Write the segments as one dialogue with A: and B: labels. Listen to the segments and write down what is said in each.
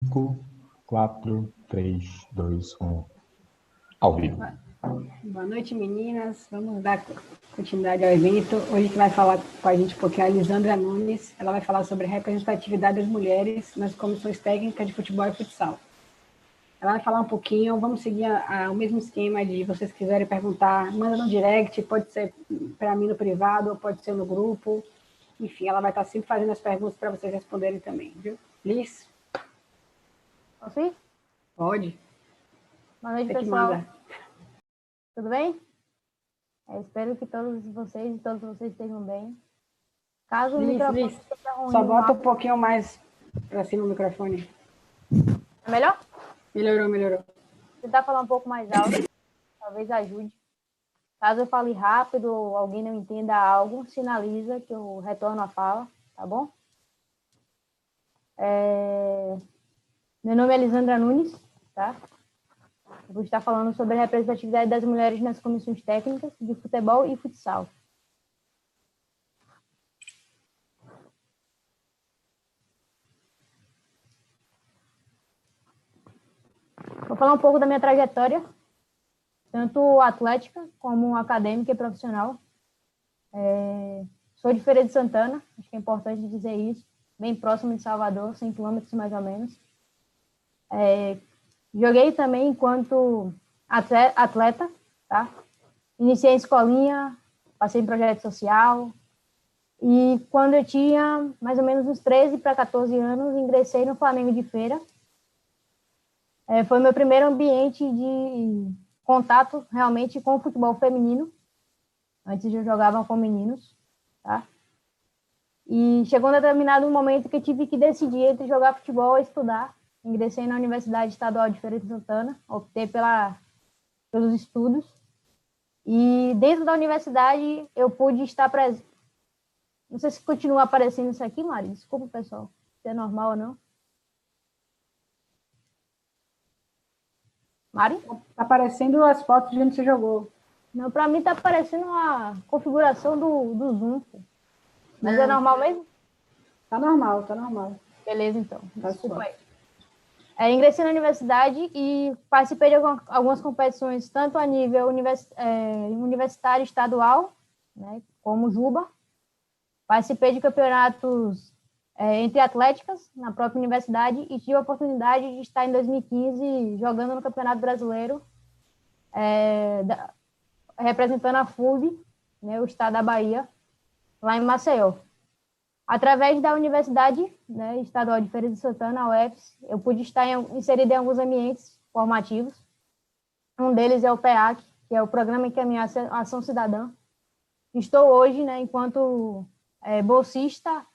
A: 5, 4, 3, 2, 1. Ao vivo.
B: Boa noite, meninas. Vamos dar continuidade ao evento. Hoje quem vai falar com a gente um pouquinho é a Lisandra Nunes. Ela vai falar sobre a representatividade das mulheres nas comissões técnicas de futebol e futsal. Ela vai falar um pouquinho, vamos seguir o mesmo esquema de vocês quiserem perguntar, manda no direct, pode ser para mim no privado, ou pode ser no grupo. Enfim, ela vai estar sempre fazendo as perguntas para vocês responderem também, viu? Liz?
C: Posso ir?
B: Pode.
C: Boa noite, pessoal. Tudo bem? Espero que todos vocês estejam bem. Caso o microfone esteja ruim...
B: Só bota um pouquinho mais para cima o microfone.
C: É melhor?
B: Melhorou.
C: Vou tentar falar um pouco mais alto, talvez ajude. Caso eu fale rápido ou alguém não entenda algo, sinaliza que eu retorno a fala, tá bom? Meu nome é Lisandra Nunes, tá? Eu vou estar falando sobre a representatividade das mulheres nas comissões técnicas de futebol e futsal. Vou falar um pouco da minha trajetória, tanto atlética como acadêmica e profissional. Sou de Feira de Santana, acho que é importante dizer isso, bem próximo de Salvador, 100 quilômetros mais ou menos. Joguei também enquanto atleta, tá? Iniciei em escolinha, passei em projeto social, e quando eu tinha mais ou menos uns 13 para 14 anos, ingressei no Flamengo de Feira. Foi meu primeiro ambiente de contato realmente com o futebol feminino. Antes eu jogava com meninos, tá? E chegou um determinado momento que eu tive que decidir entre jogar futebol ou estudar. Ingressei na Universidade Estadual de Feira de Santana, optei pelos estudos. E dentro da universidade eu pude estar presente. Não sei se continua aparecendo isso aqui, Mari. Desculpa, pessoal, se é normal ou não. Mari?
B: Tá aparecendo as fotos de onde você jogou.
C: Não, para mim tá aparecendo a configuração do Zoom. Mas
B: não.
C: É normal mesmo?
B: Tá normal.
C: Beleza, então.
B: Tá
C: Desculpa aí. Ingressei na universidade e participei de algumas competições, tanto a nível universitário estadual, né, como Juba. Participei de campeonatos entre atléticas na própria universidade e tive a oportunidade de estar em 2015 jogando no Campeonato Brasileiro, representando a FUB, né, o estado da Bahia, lá em Maceió. Através da Universidade, né, Estadual de Feira de Santana, a UFS, eu pude estar inserida em alguns ambientes formativos. Um deles é o PEAC, que é o Programa Encaminhar Ação Cidadã. Estou hoje, né, enquanto bolsista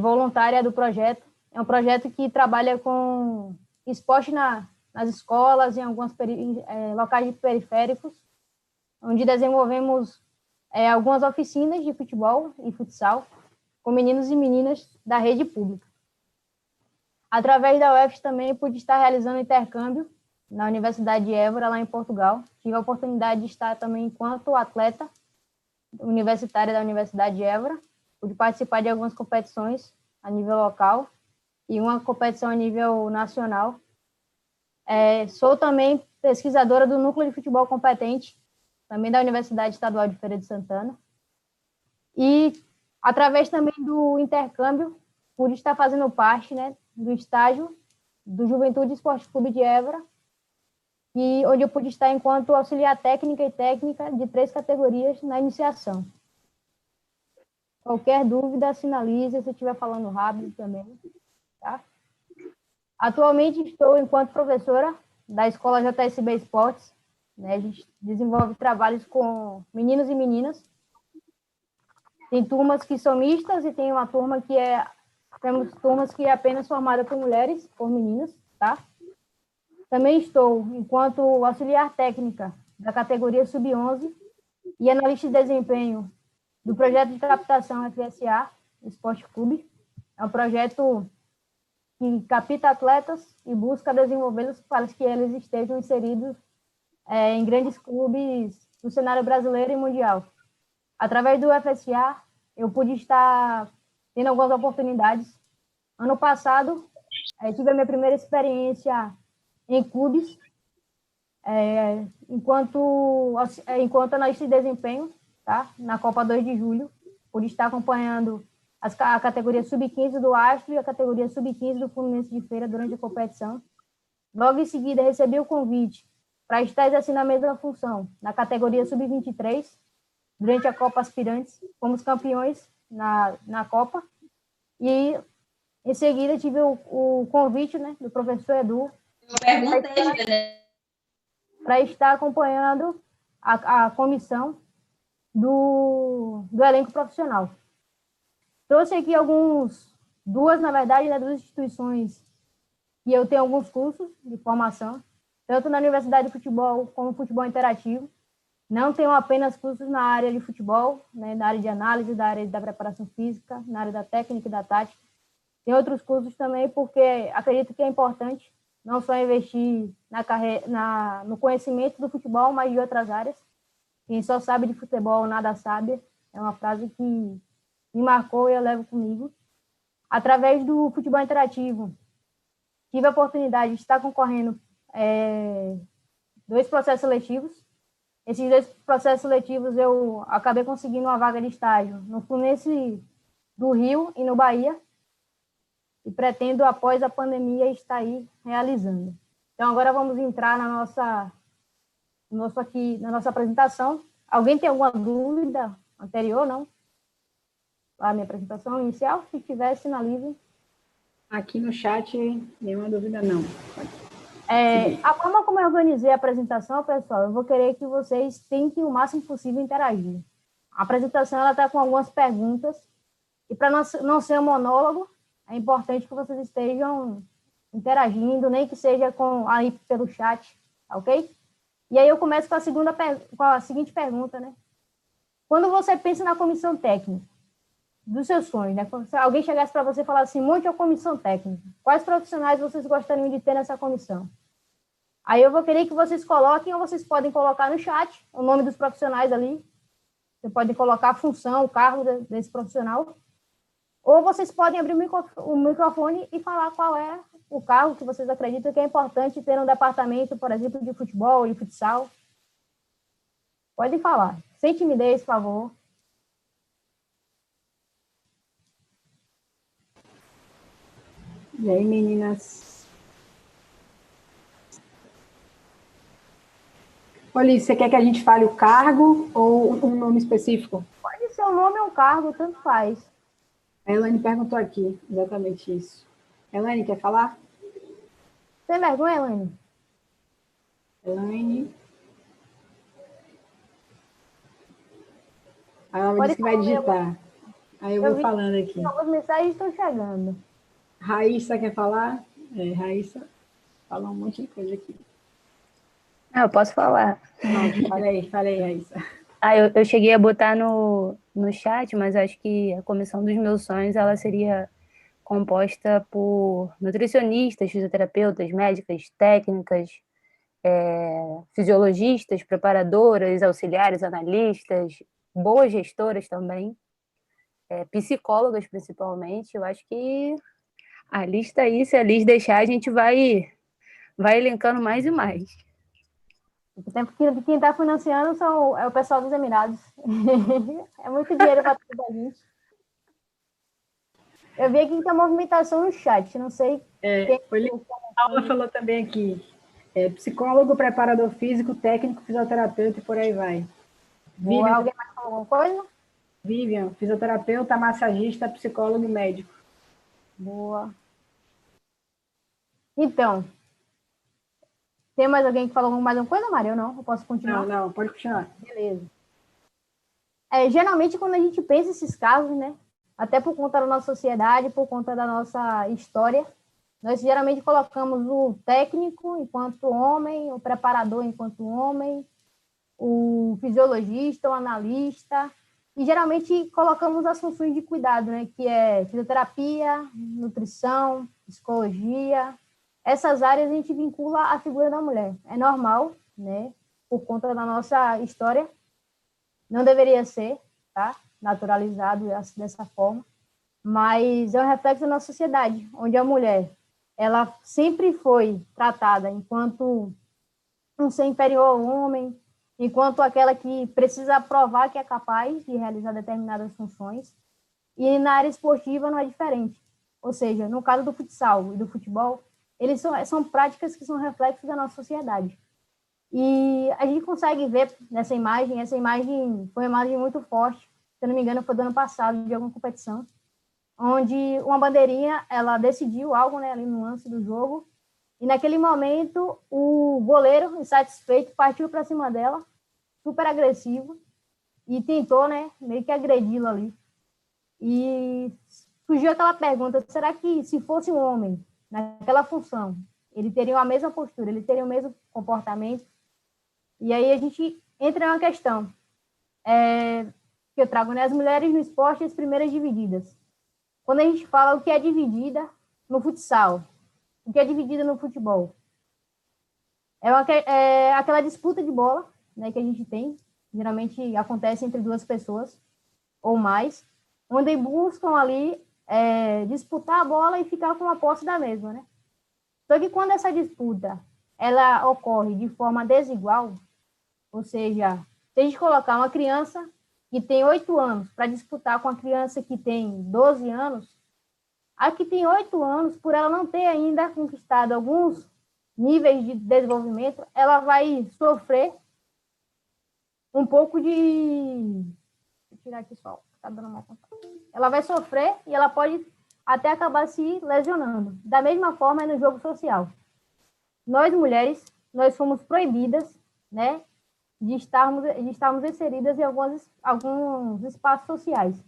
C: voluntária do projeto. É um projeto que trabalha com esporte nas escolas, em alguns locais periféricos, onde desenvolvemos algumas oficinas de futebol e futsal com meninos e meninas da rede pública. Através da UFS também pude estar realizando intercâmbio na Universidade de Évora, lá em Portugal. Tive a oportunidade de estar também enquanto atleta universitária da Universidade de Évora. Pude participar de algumas competições a nível local e uma competição a nível nacional. Sou também pesquisadora do Núcleo de Futebol Competente, também da Universidade Estadual de Feira de Santana. E, através também do intercâmbio, pude estar fazendo parte, né, do estágio do Juventude Esporte Clube de Évora, onde eu pude estar enquanto auxiliar técnica e técnica de 3 categorias na iniciação. Qualquer dúvida, sinalize, se eu estiver falando rápido também. Tá? Atualmente estou enquanto professora da Escola JSB Esportes. Né? A gente desenvolve trabalhos com meninos e meninas. Tem turmas que são mistas e tem uma turma que temos turmas que é apenas formada por mulheres, por meninas, tá? Também estou enquanto auxiliar técnica da categoria Sub-11 e analista de desempenho do projeto de captação FSA, Esporte Clube. É um projeto que capta atletas e busca desenvolvê-los para que eles estejam inseridos em grandes clubes do cenário brasileiro e mundial. Através do FSA, eu pude estar tendo algumas oportunidades. Ano passado, tive a minha primeira experiência em clubes, enquanto analista de desempenho, tá? Na Copa 2 de Julho, pude estar acompanhando a categoria Sub-15 do Astro e a categoria Sub-15 do Fluminense de Feira durante a competição. Logo em seguida, recebi o convite para estar exercendo a mesma função na categoria Sub-23, durante a Copa Aspirantes. Fomos campeões na Copa. E, em seguida, tive o convite, né, do professor Edu para estar acompanhando a comissão do elenco profissional. Trouxe aqui duas instituições que eu tenho alguns cursos de formação, tanto na Universidade de Futebol como Futebol Interativo. Não tenho apenas cursos na área de futebol, né, na área de análise, da área da preparação física, na área da técnica e da tática. Tem outros cursos também, porque acredito que é importante não só investir no conhecimento do futebol, mas de outras áreas. Quem só sabe de futebol, nada sabe. É uma frase que me marcou e eu levo comigo. Através do Futebol Interativo, tive a oportunidade de estar concorrendo 2 processos seletivos. Esses 2 processos seletivos eu acabei conseguindo uma vaga de estágio no Fluminense do Rio e no Bahia. E pretendo, após a pandemia, estar aí realizando. Então, agora vamos entrar na nossa apresentação. Alguém tem alguma dúvida anterior, não? A minha apresentação inicial, se tiver, sinalize.
B: Aqui no chat, nenhuma dúvida, não.
C: A forma como eu organizei a apresentação, pessoal, eu vou querer que vocês tentem o máximo possível interagir. A apresentação está com algumas perguntas, e para não ser um monólogo, é importante que vocês estejam interagindo, nem que seja aí pelo chat, ok? E aí eu começo com a seguinte pergunta, né? Quando você pensa na comissão técnica dos seus sonhos, né? Se alguém chegasse para você e falasse assim, monte a comissão técnica, quais profissionais vocês gostariam de ter nessa comissão? Aí eu vou querer que vocês coloquem, ou vocês podem colocar no chat, o nome dos profissionais ali. Você pode colocar a função, o cargo desse profissional. Ou vocês podem abrir o microfone e falar qual é o cargo que vocês acreditam que é importante ter no departamento, por exemplo, de futebol e futsal. Podem falar. Sem timidez, por favor.
B: E aí, meninas? Olha, você quer que a gente fale o cargo ou um nome específico?
C: Pode ser um nome ou um cargo, tanto faz.
B: A Elaine perguntou aqui, exatamente isso. Elaine, quer falar?
C: Tem vergonha, Elaine?
B: Elaine. Aí ela me disse que vai digitar. Aí eu vou falando aqui.
C: Algumas mensagens estão chegando.
B: Raíssa quer falar? Raíssa fala um monte de coisa aqui.
D: Eu posso falar.
B: Não, falei, Raíssa.
D: Eu cheguei a botar no chat, mas acho que a comissão dos meus sonhos, ela seria composta por nutricionistas, fisioterapeutas, médicas, técnicas, fisiologistas, preparadoras, auxiliares, analistas, boas gestoras também, psicólogas principalmente. Eu acho que a lista aí, se a Liz deixar, a gente vai elencando mais e mais.
C: O tempo que quem está financiando é o pessoal dos Emirados. É muito dinheiro para toda a gente. Eu vi aqui que tem movimentação no chat, não sei.
B: A Paula falou também aqui. Psicólogo, preparador físico, técnico, fisioterapeuta e por aí vai.
C: Vivian, alguém mais falou alguma coisa?
B: Vivian, fisioterapeuta, massagista, psicólogo e médico.
C: Boa. Então, tem mais alguém que falou mais alguma coisa, Maria? Eu não? Eu posso continuar?
B: Não, pode continuar.
C: Beleza. Geralmente, quando a gente pensa esses casos, né? Até por conta da nossa sociedade, por conta da nossa história, nós geralmente colocamos o técnico enquanto homem, o preparador enquanto homem, o fisiologista, o analista, e geralmente colocamos as funções de cuidado, né? Que é fisioterapia, nutrição, psicologia. Essas áreas a gente vincula à figura da mulher. É normal, né? Por conta da nossa história. Não deveria ser, tá? Naturalizado dessa forma. Mas é um reflexo da nossa sociedade, onde a mulher ela sempre foi tratada enquanto um ser inferior ao homem, enquanto aquela que precisa provar que é capaz de realizar determinadas funções. E na área esportiva não é diferente. Ou seja, no caso do futsal e do futebol, eles são práticas que são reflexos da nossa sociedade. E a gente consegue ver nessa imagem, essa imagem foi uma imagem muito forte, se eu não me engano foi do ano passado, de alguma competição, onde uma bandeirinha, ela decidiu algo, né, ali no lance do jogo, e naquele momento o goleiro, insatisfeito, partiu para cima dela, super agressivo, e tentou, né, meio que agredi-la ali. E surgiu aquela pergunta, será que se fosse um homem naquela função, ele teria a mesma postura, ele teria o mesmo comportamento? E aí a gente entra em uma questão que eu trago, né? As mulheres no esporte, as primeiras divididas. Quando a gente fala o que é dividida no futsal, o que é dividida no futebol, é aquela disputa de bola, né, que a gente tem, geralmente acontece entre duas pessoas ou mais, onde buscam ali disputar a bola e ficar com a posse da mesma, né? Só que quando essa disputa ela ocorre de forma desigual, ou seja, se a gente colocar uma criança que tem 8 anos para disputar com a criança que tem 12 anos, a que tem 8 anos, por ela não ter ainda conquistado alguns níveis de desenvolvimento, ela vai sofrer um pouco de... Vou tirar aqui só, tá dando uma conta. Ela vai sofrer e ela pode até acabar se lesionando. Da mesma forma é no jogo social. Nós, mulheres, nós fomos proibidas, né, de estarmos inseridas em alguns espaços sociais.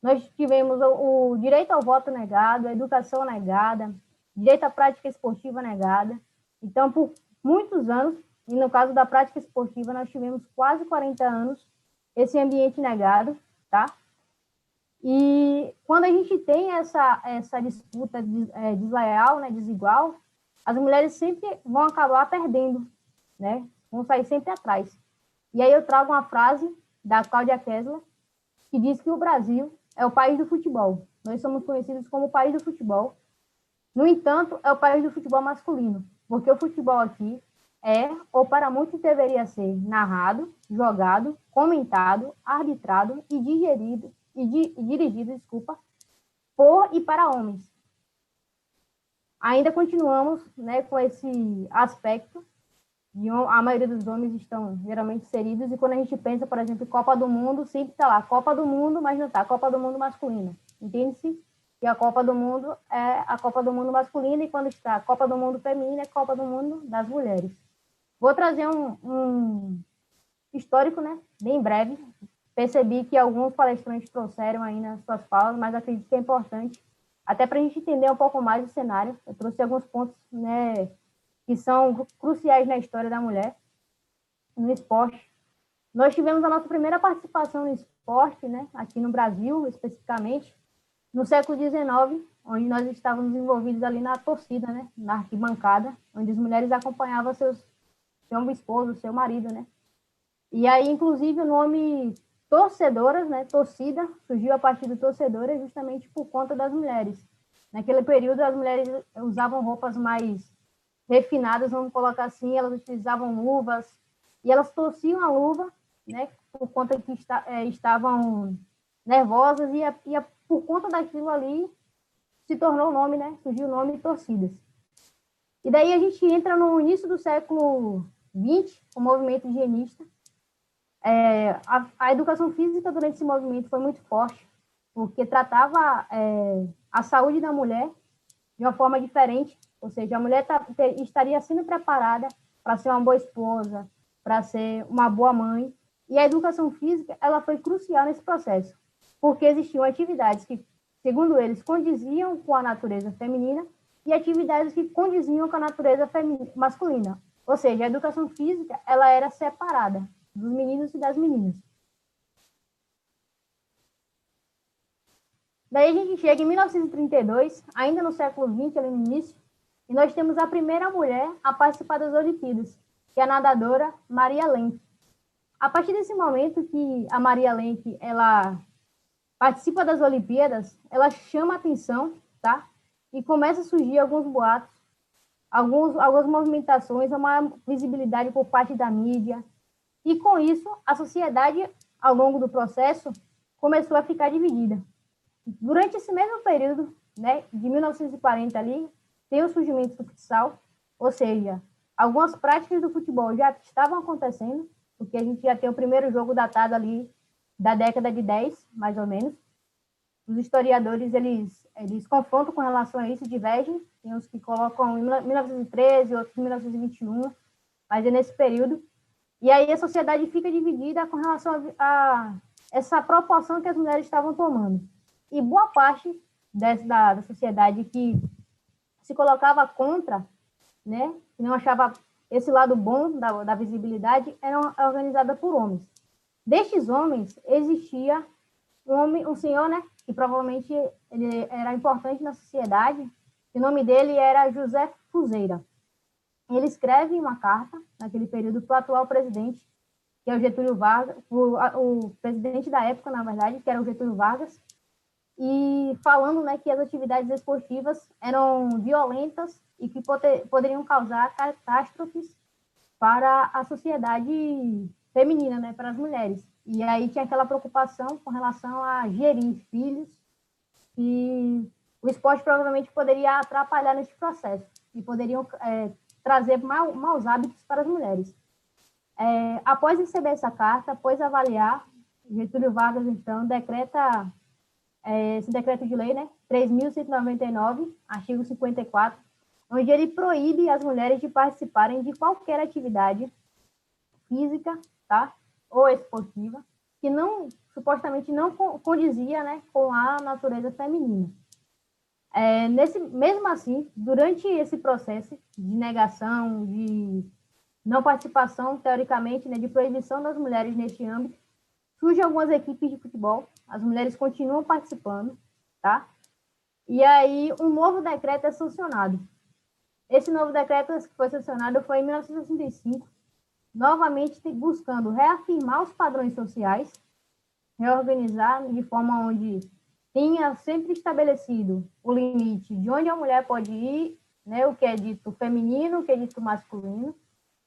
C: Nós tivemos o direito ao voto negado, a educação negada, direito à prática esportiva negada. Então, por muitos anos, e no caso da prática esportiva, nós tivemos quase 40 anos esse ambiente negado, tá? E quando a gente tem essa disputa desleal, né, desigual, as mulheres sempre vão acabar perdendo, né? Vão sair sempre atrás. E aí eu trago uma frase da Cláudia Kessler, que diz que o Brasil é o país do futebol. Nós somos conhecidos como o país do futebol. No entanto, é o país do futebol masculino, porque o futebol aqui ou para muitos deveria ser, narrado, jogado, comentado, arbitrado e dirigido, por e para homens. Ainda continuamos, né, com esse aspecto de a maioria dos homens estão geralmente inseridos, e quando a gente pensa, por exemplo, em Copa do Mundo, sempre está lá, Copa do Mundo, mas não está, Copa do Mundo masculina. Entende-se que a Copa do Mundo é a Copa do Mundo masculina, e quando está a Copa do Mundo feminina, é a Copa do Mundo das mulheres. Vou trazer um histórico, né, bem breve. Percebi que alguns palestrantes trouxeram aí nas suas falas, mas acredito que é importante, até para a gente entender um pouco mais o cenário. Eu trouxe alguns pontos, né, que são cruciais na história da mulher no esporte. Nós tivemos a nossa primeira participação no esporte, né, aqui no Brasil, especificamente, no século XIX, onde nós estávamos envolvidos ali na torcida, né, na arquibancada, onde as mulheres acompanhavam seu esposo, seu marido, né. E aí, inclusive, o nome torcedoras, né, torcida, surgiu a partir do torcedoras justamente por conta das mulheres. Naquele período, as mulheres usavam roupas mais refinadas, vamos colocar assim, elas utilizavam luvas, e elas torciam a luva, né, por conta que estavam nervosas, e por conta daquilo ali se tornou o nome, né, surgiu o nome torcidas. E daí a gente entra no início do século XX, o movimento higienista. A educação física durante esse movimento foi muito forte, porque tratava a saúde da mulher de uma forma diferente, ou seja, a mulher estaria sendo preparada para ser uma boa esposa, para ser uma boa mãe, e a educação física ela foi crucial nesse processo, porque existiam atividades que, segundo eles, condiziam com a natureza feminina e atividades que condiziam com a natureza masculina, ou seja, a educação física ela era separada dos meninos e das meninas. Daí a gente chega em 1932, ainda no século XX, ali no início, e nós temos a primeira mulher a participar das Olimpíadas, que é a nadadora Maria Lenk. A partir desse momento que a Maria Lenk, ela participa das Olimpíadas, ela chama a atenção, tá? e começa a surgir alguns boatos, algumas movimentações, uma maior visibilidade por parte da mídia. E com isso, a sociedade, ao longo do processo, começou a ficar dividida. Durante esse mesmo período, né, de 1940 ali, tem o surgimento do futsal, ou seja, algumas práticas do futebol já estavam acontecendo, porque a gente já tem o primeiro jogo datado ali da década de 10, mais ou menos. Os historiadores, eles confrontam com relação a isso, divergem, tem uns que colocam em 1913, outros em 1921, mas é nesse período. E aí a sociedade fica dividida com relação a essa proporção que as mulheres estavam tomando. E boa parte da sociedade que se colocava contra, né, que não achava esse lado bom da visibilidade, era organizada por homens. Destes homens, existia um senhor, né, que provavelmente ele era importante na sociedade, o nome dele era José Fuzeira. Ele escreve uma carta, naquele período, para o atual presidente, que é o Getúlio Vargas, o presidente da época, na verdade, que era o Getúlio Vargas, e falando, né, que as atividades esportivas eram violentas e que poderiam causar catástrofes para a sociedade feminina, né, para as mulheres. E aí tinha aquela preocupação com relação a gerir filhos, e o esporte provavelmente poderia atrapalhar nesse processo e poderiam trazer maus hábitos para as mulheres. Após receber essa carta, após avaliar, Getúlio Vargas, então, decreta esse decreto de lei, né, 3.199, artigo 54, onde ele proíbe as mulheres de participarem de qualquer atividade física, tá, ou esportiva, que supostamente não condizia, né, com a natureza feminina. Mesmo assim, durante esse processo de negação, de não participação, teoricamente, né, de proibição das mulheres neste âmbito, surgem algumas equipes de futebol, as mulheres continuam participando, tá? E aí um novo decreto é sancionado. Esse novo decreto que foi sancionado foi em 1965, novamente buscando reafirmar os padrões sociais, reorganizar de forma onde tinha sempre estabelecido o limite de onde a mulher pode ir, né, o que é dito feminino, o que é dito masculino,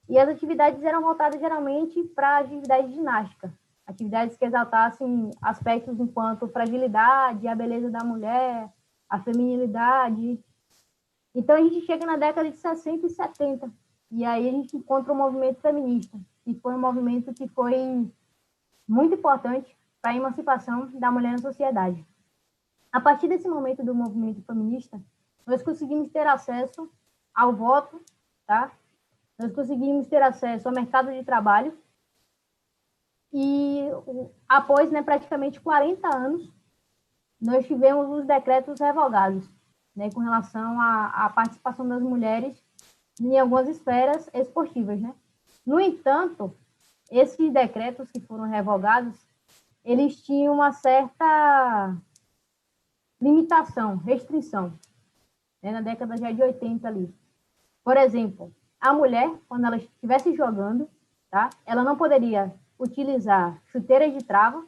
C: e as atividades eram voltadas geralmente para a atividade ginástica, atividades que exaltassem aspectos enquanto fragilidade, a beleza da mulher, a feminilidade. Então, a gente chega na década de 60 e 70, e aí a gente encontra o movimento feminista, que foi um movimento que foi muito importante para a emancipação da mulher na sociedade. A partir desse momento do movimento feminista, nós conseguimos ter acesso ao voto, tá? Nós conseguimos ter acesso ao mercado de trabalho, e após, né, praticamente 40 anos, nós tivemos os decretos revogados, né, com relação à participação das mulheres em algumas esferas esportivas, né? No entanto, esses decretos que foram revogados, eles tinham uma certa limitação, restrição, né, na década já de 80 ali. Por exemplo, a mulher, quando ela estivesse jogando, tá, ela não poderia utilizar chuteiras de trava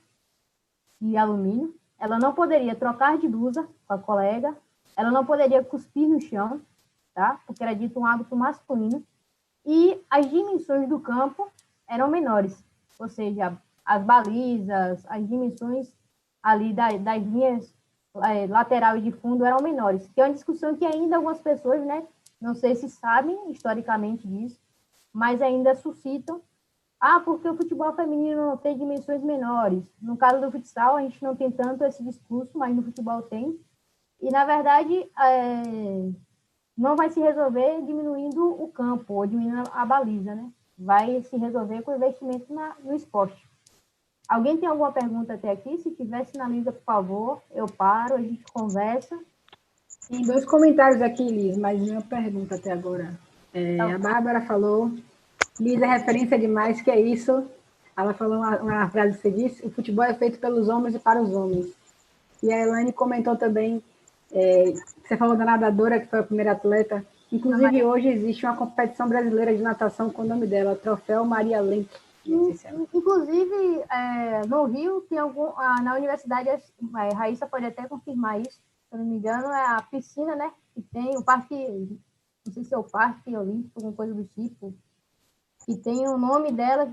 C: de alumínio, ela não poderia trocar de blusa com a colega, ela não poderia cuspir no chão, tá, porque era dito um hábito masculino, e as dimensões do campo eram menores, ou seja, as balizas, as dimensões ali das linhas lateral e de fundo eram menores, que é uma discussão que ainda algumas pessoas, né, não sei se sabem historicamente disso, mas ainda suscitam, porque o futebol feminino não tem dimensões menores. No caso do futsal, a gente não tem tanto esse discurso, mas no futebol tem. E, na verdade, não vai se resolver diminuindo o campo ou diminuindo a baliza, né? Vai se resolver com investimento no esporte. Alguém tem alguma pergunta até aqui? Se tiver, sinaliza, por favor. Eu paro, a gente conversa.
B: Tem 2 comentários aqui, Liz, mas nenhuma pergunta até agora. A Bárbara falou, Liz é referência demais, que é isso. Ela falou uma frase que você disse, o futebol é feito pelos homens e para os homens. E a Elaine comentou também, você falou da nadadora, que foi a primeira atleta. Inclusive, hoje existe uma competição brasileira de natação com o nome dela, Troféu Maria Lenk.
C: Inclusive, no Rio, tem na universidade, Raíssa pode até confirmar isso, se eu não me engano, é a piscina, né? Que tem o parque, não sei se é o Parque Olímpico, alguma coisa do tipo, que tem o nome dela,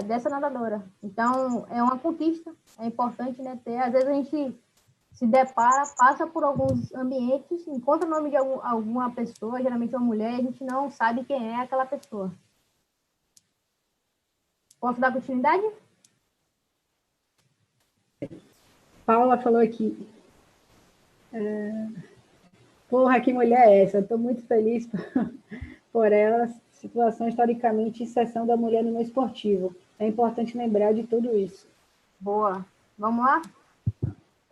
C: dessa nadadora. Então, é uma conquista, é importante, né, ter. Às vezes a gente se depara, passa por alguns ambientes, encontra o nome de alguma pessoa, geralmente uma mulher, e a gente não sabe quem é aquela pessoa. Posso dar continuidade?
B: Paula falou aqui. Porra, que mulher é essa? Estou muito feliz por ela. Situação historicamente inserção da mulher no meio esportivo. É importante lembrar de tudo isso.
C: Boa. Vamos lá?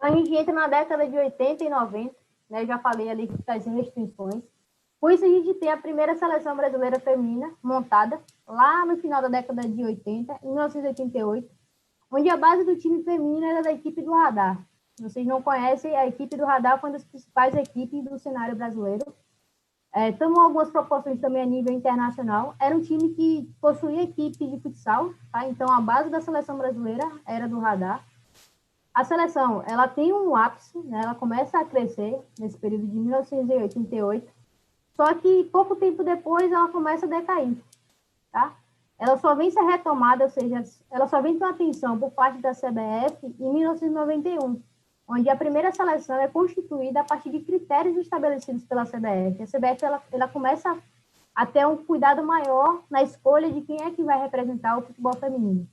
C: A gente entra na década de 80 e 90, né? Eu já falei ali das restrições. Com isso, a gente tem a primeira seleção brasileira feminina montada lá no final da década de 80, em 1988, onde a base do time feminino era da equipe do Radar. Se vocês não conhecem, a equipe do Radar foi uma das principais equipes do cenário brasileiro. Tomou algumas proporções também a nível internacional. Era um time que possuía equipe de futsal, tá? Então a base da seleção brasileira era do Radar. A seleção, ela tem um ápice, né? Ela começa a crescer nesse período de 1988, só que pouco tempo depois ela começa a decair, tá? Ela só vem ser retomada, ou seja, ela só vem ter uma atenção por parte da CBF em 1991, onde a primeira seleção é constituída a partir de critérios estabelecidos pela CBF. A CBF ela começa a ter um cuidado maior na escolha de quem é que vai representar o futebol feminino.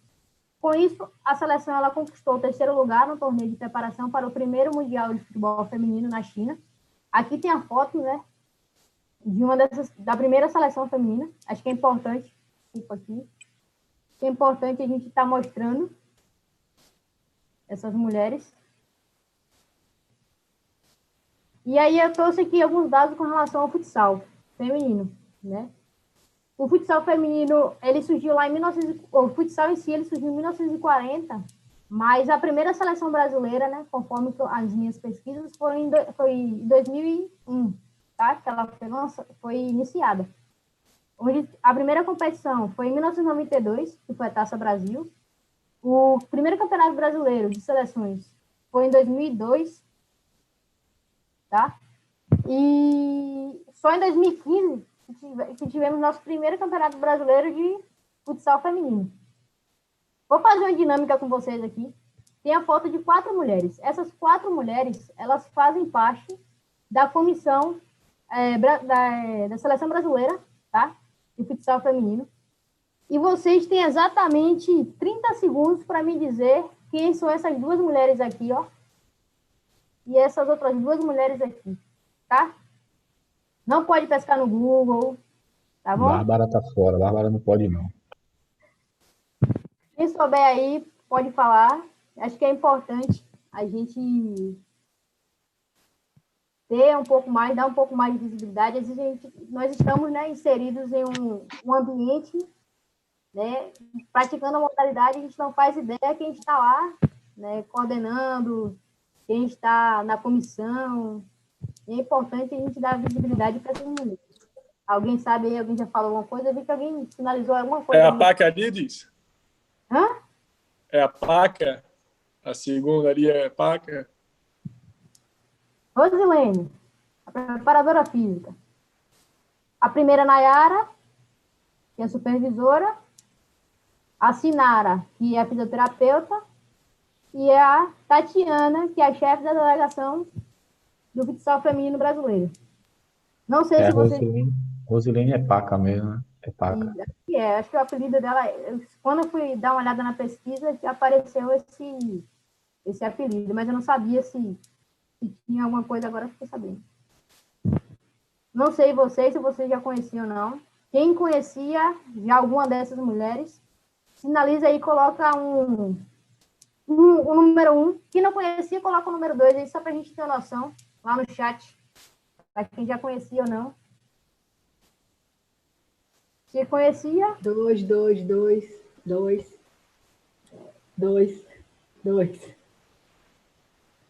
C: Com isso, a seleção ela conquistou o 3º lugar no torneio de preparação para o primeiro Mundial de Futebol Feminino na China. Aqui tem a foto, né, da primeira seleção feminina. Acho que é importante, tipo aqui, é importante a gente estar mostrando essas mulheres. E aí eu trouxe aqui alguns dados com relação ao futsal feminino, né? O futsal feminino, ele surgiu lá em 1900, o futsal em si, ele surgiu em 1940, mas a primeira seleção brasileira, né, conforme as minhas pesquisas, foi em 2001, tá? Que ela foi iniciada. Onde a primeira competição foi em 1992, que foi a Taça Brasil. O primeiro campeonato brasileiro de seleções foi em 2002, tá? E só em 2015 que tivemos nosso primeiro campeonato brasileiro de futsal feminino. Vou fazer uma dinâmica com vocês aqui. Tem a foto de 4 mulheres. Essas 4 mulheres, elas fazem parte da comissão da seleção brasileira, tá? De futsal feminino. E vocês têm exatamente 30 segundos para me dizer quem são essas 2 mulheres aqui, ó. E essas outras 2 mulheres aqui, tá? Não pode pescar no Google, tá bom?
A: Bárbara tá fora, Bárbara não pode não.
C: Quem souber aí, pode falar. Acho que é importante a gente ter um pouco mais, dar um pouco mais de visibilidade. Às vezes nós estamos, né, inseridos em um ambiente, né, praticando a modalidade, a gente não faz ideia quem está lá, né, coordenando, quem está na comissão. É importante a gente dar visibilidade para essas mulheres. Alguém sabe aí, alguém já falou alguma coisa? Eu vi que alguém finalizou alguma coisa.
E: É a PACA ali, diz?
C: Hã?
E: É a PACA? A segunda ali é a PACA?
C: Rosilene, a preparadora física. A primeira, Nayara, que é a supervisora. A Sinara, que é a fisioterapeuta. E a Tatiana, que é a chefe da delegação do futsal feminino brasileiro. Não sei se você...
A: Rosilene é paca mesmo, né? É paca.
C: Acho que o apelido dela... Quando eu fui dar uma olhada na pesquisa, apareceu esse apelido, mas eu não sabia se tinha alguma coisa, agora eu fiquei sabendo. Não sei se vocês já conheciam ou não. Quem conhecia já alguma dessas mulheres, sinaliza aí, coloca o número 1. Quem não conhecia, coloca o número 2 aí, só para a gente ter uma noção, lá no chat, para quem já conhecia ou não. Se conhecia?
B: 2.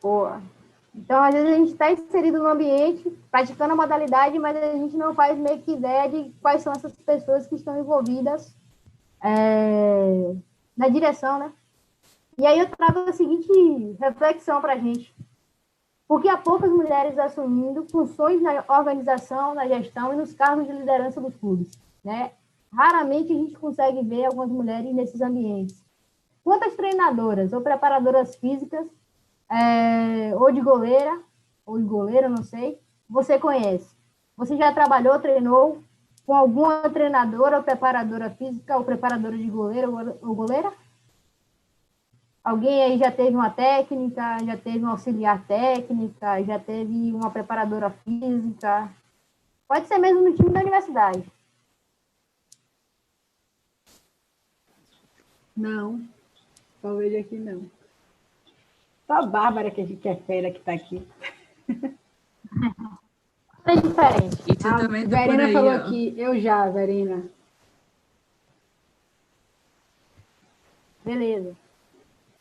C: Boa. Então, às vezes, a gente está inserido no ambiente, praticando a modalidade, mas a gente não faz meio que ideia de quais são essas pessoas que estão envolvidas na direção, né? E aí eu trago a seguinte reflexão para a gente. porque há poucas mulheres assumindo funções na organização, na gestão e nos cargos de liderança dos clubes, né? Raramente a gente consegue ver algumas mulheres nesses ambientes. Quantas treinadoras ou preparadoras físicas, ou de goleira, não sei, você conhece? Você já trabalhou, treinou com alguma treinadora ou preparadora física ou preparadora de goleiro ou goleira? Alguém aí já teve uma técnica, já teve um auxiliar técnica, já teve uma preparadora física? Pode ser mesmo no time da universidade.
B: Não, só vejo aqui não. Só a Bárbara, que é fera, que está aqui.
C: É diferente.
F: E tu também tá por
B: Verena
F: aí,
B: falou
F: ó.
B: aqui, eu já, Verena.
C: Beleza.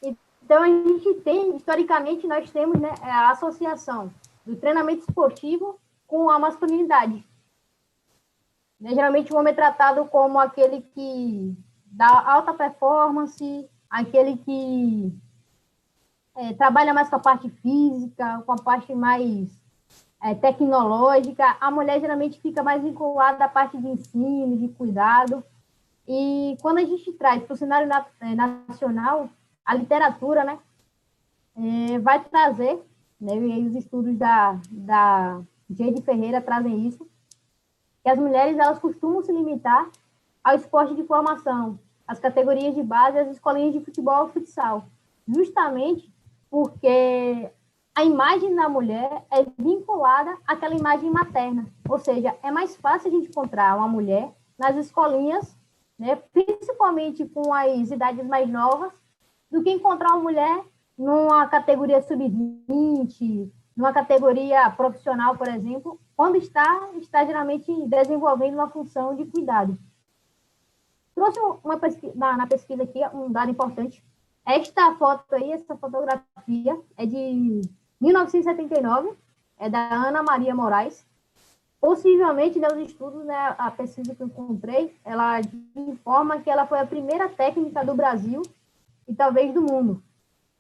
C: Então, a gente tem, historicamente, nós temos, né, a associação do treinamento esportivo com a masculinidade. Né, geralmente, o homem é tratado como aquele que dá alta performance, aquele que trabalha mais com a parte física, com a parte mais tecnológica. A mulher, geralmente, fica mais vinculada à parte de ensino, de cuidado. E quando a gente traz para o cenário nacional, a literatura, né, vai trazer, né, e os estudos da Jade Ferreira trazem isso, que as mulheres elas costumam se limitar ao esporte de formação, às categorias de base, às escolinhas de futebol e futsal, justamente porque a imagem da mulher é vinculada àquela imagem materna, ou seja, é mais fácil a gente encontrar uma mulher nas escolinhas, né, principalmente com as idades mais novas, do que encontrar uma mulher numa categoria sub-20, numa categoria profissional, por exemplo, quando está geralmente desenvolvendo uma função de cuidado. Trouxe na pesquisa aqui um dado importante. Esta foto aí, essa fotografia, é de 1979, é da Ana Maria Moraes. Possivelmente, nos estudos, né, a pesquisa que eu encontrei, ela informa que ela foi a primeira técnica do Brasil e talvez do mundo.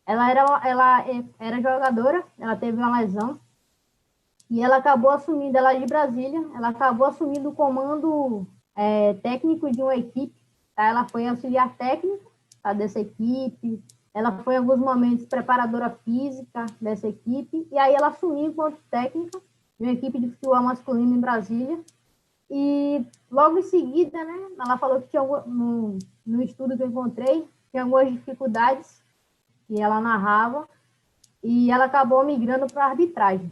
C: Ela era jogadora, ela teve uma lesão e ela acabou assumindo, ela é de Brasília, ela acabou assumindo o comando técnico de uma equipe, tá? Ela foi auxiliar técnica, tá, dessa equipe, ela foi em alguns momentos preparadora física dessa equipe, e aí ela assumiu enquanto técnica de uma equipe de futebol masculino em Brasília, e logo em seguida, né, ela falou que tinha, no estudo que eu encontrei, tinha algumas dificuldades que ela narrava, e ela acabou migrando para a arbitragem.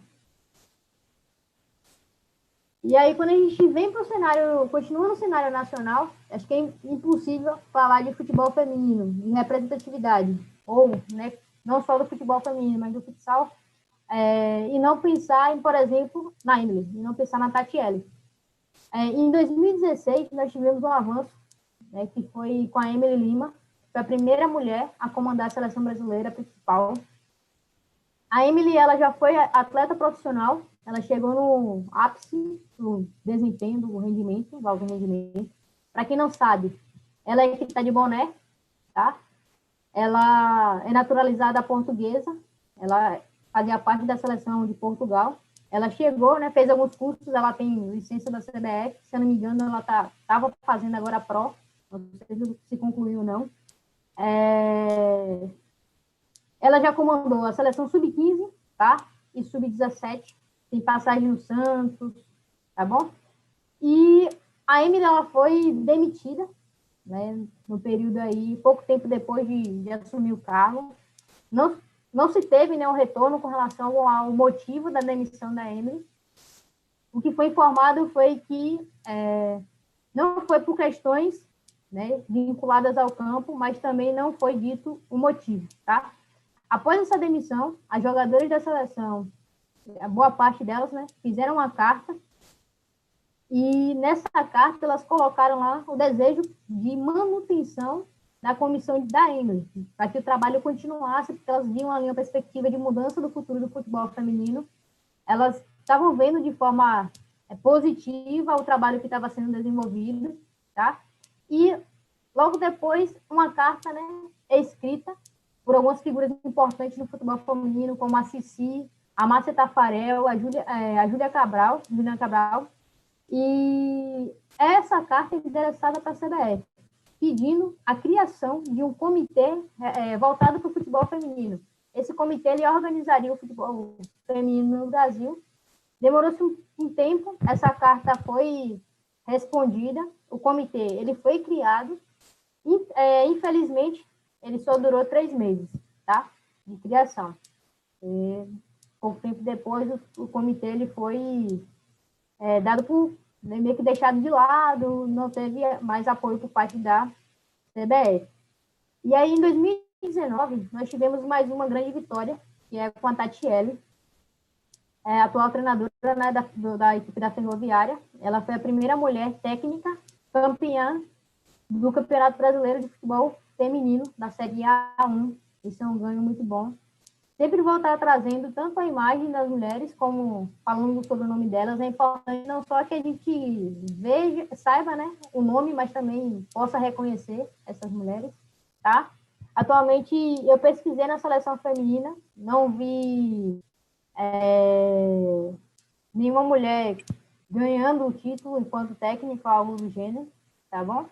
C: E aí, quando a gente vem para o cenário, continua no cenário nacional, acho que é impossível falar de futebol feminino, de representatividade, ou, né, não só do futebol feminino, mas do futsal, e não pensar em, por exemplo, na Emily, e não pensar na Tatiele. Em 2016, nós tivemos um avanço, né, que foi com a Emily Lima, que foi a primeira mulher a comandar a seleção brasileira principal. A Emily, ela já foi atleta profissional, ela chegou no ápice do desempenho, do rendimento, do alto rendimento. Para quem não sabe, ela é que está de boné, tá? Ela é naturalizada portuguesa, ela fazia parte da seleção de Portugal. Ela chegou, né, fez alguns cursos, ela tem licença da CBF, se eu não me engano, ela estava fazendo agora a Pro, não sei se concluiu ou não. Ela já comandou a seleção sub-15, tá? E sub-17, tem passagem no Santos, tá bom? E a Emily, ela foi demitida, né, no período aí, pouco tempo depois de assumir o cargo. Não se teve nenhum retorno com relação ao motivo da demissão da Emily. O que foi informado foi que não foi por questões, né, vinculadas ao campo, mas também não foi dito o motivo, tá? Após essa demissão, as jogadoras da seleção, a boa parte delas, né, fizeram uma carta, e nessa carta elas colocaram lá o desejo de manutenção da comissão da Emily, para que o trabalho continuasse, porque elas viam ali uma perspectiva de mudança do futuro do futebol feminino. Elas estavam vendo de forma positiva o trabalho que estava sendo desenvolvido, tá? E logo depois, uma carta, né, é escrita por algumas figuras importantes no futebol feminino, como a Cici, a Márcia Tafarel, a Júlia Cabral, e essa carta é endereçada para a CBF, pedindo a criação de um comitê voltado para o futebol feminino. Esse comitê ele organizaria o futebol feminino no Brasil. Demorou-se um tempo, essa carta foi respondida, o comitê ele foi criado, infelizmente, ele só durou 3 meses, tá? De criação. Pouco tempo depois, o comitê ele foi dado por meio que deixado de lado, não teve mais apoio por parte da CBF. E aí, em 2019, nós tivemos mais uma grande vitória, que é com a Tatiele, atual treinadora, né, da equipe da Ferroviária. Ela foi a primeira mulher técnica campeã do Campeonato Brasileiro de Futebol Feminino, da Série A1. Isso é um ganho muito bom. Sempre voltar trazendo tanto a imagem das mulheres, como falando sobre o nome delas. É importante não só que a gente veja, saiba, né, o nome, mas também possa reconhecer essas mulheres, tá? Atualmente, eu pesquisei na seleção feminina, não vi nenhuma mulher ganhando o título enquanto técnico, algo do gênero, tá bom?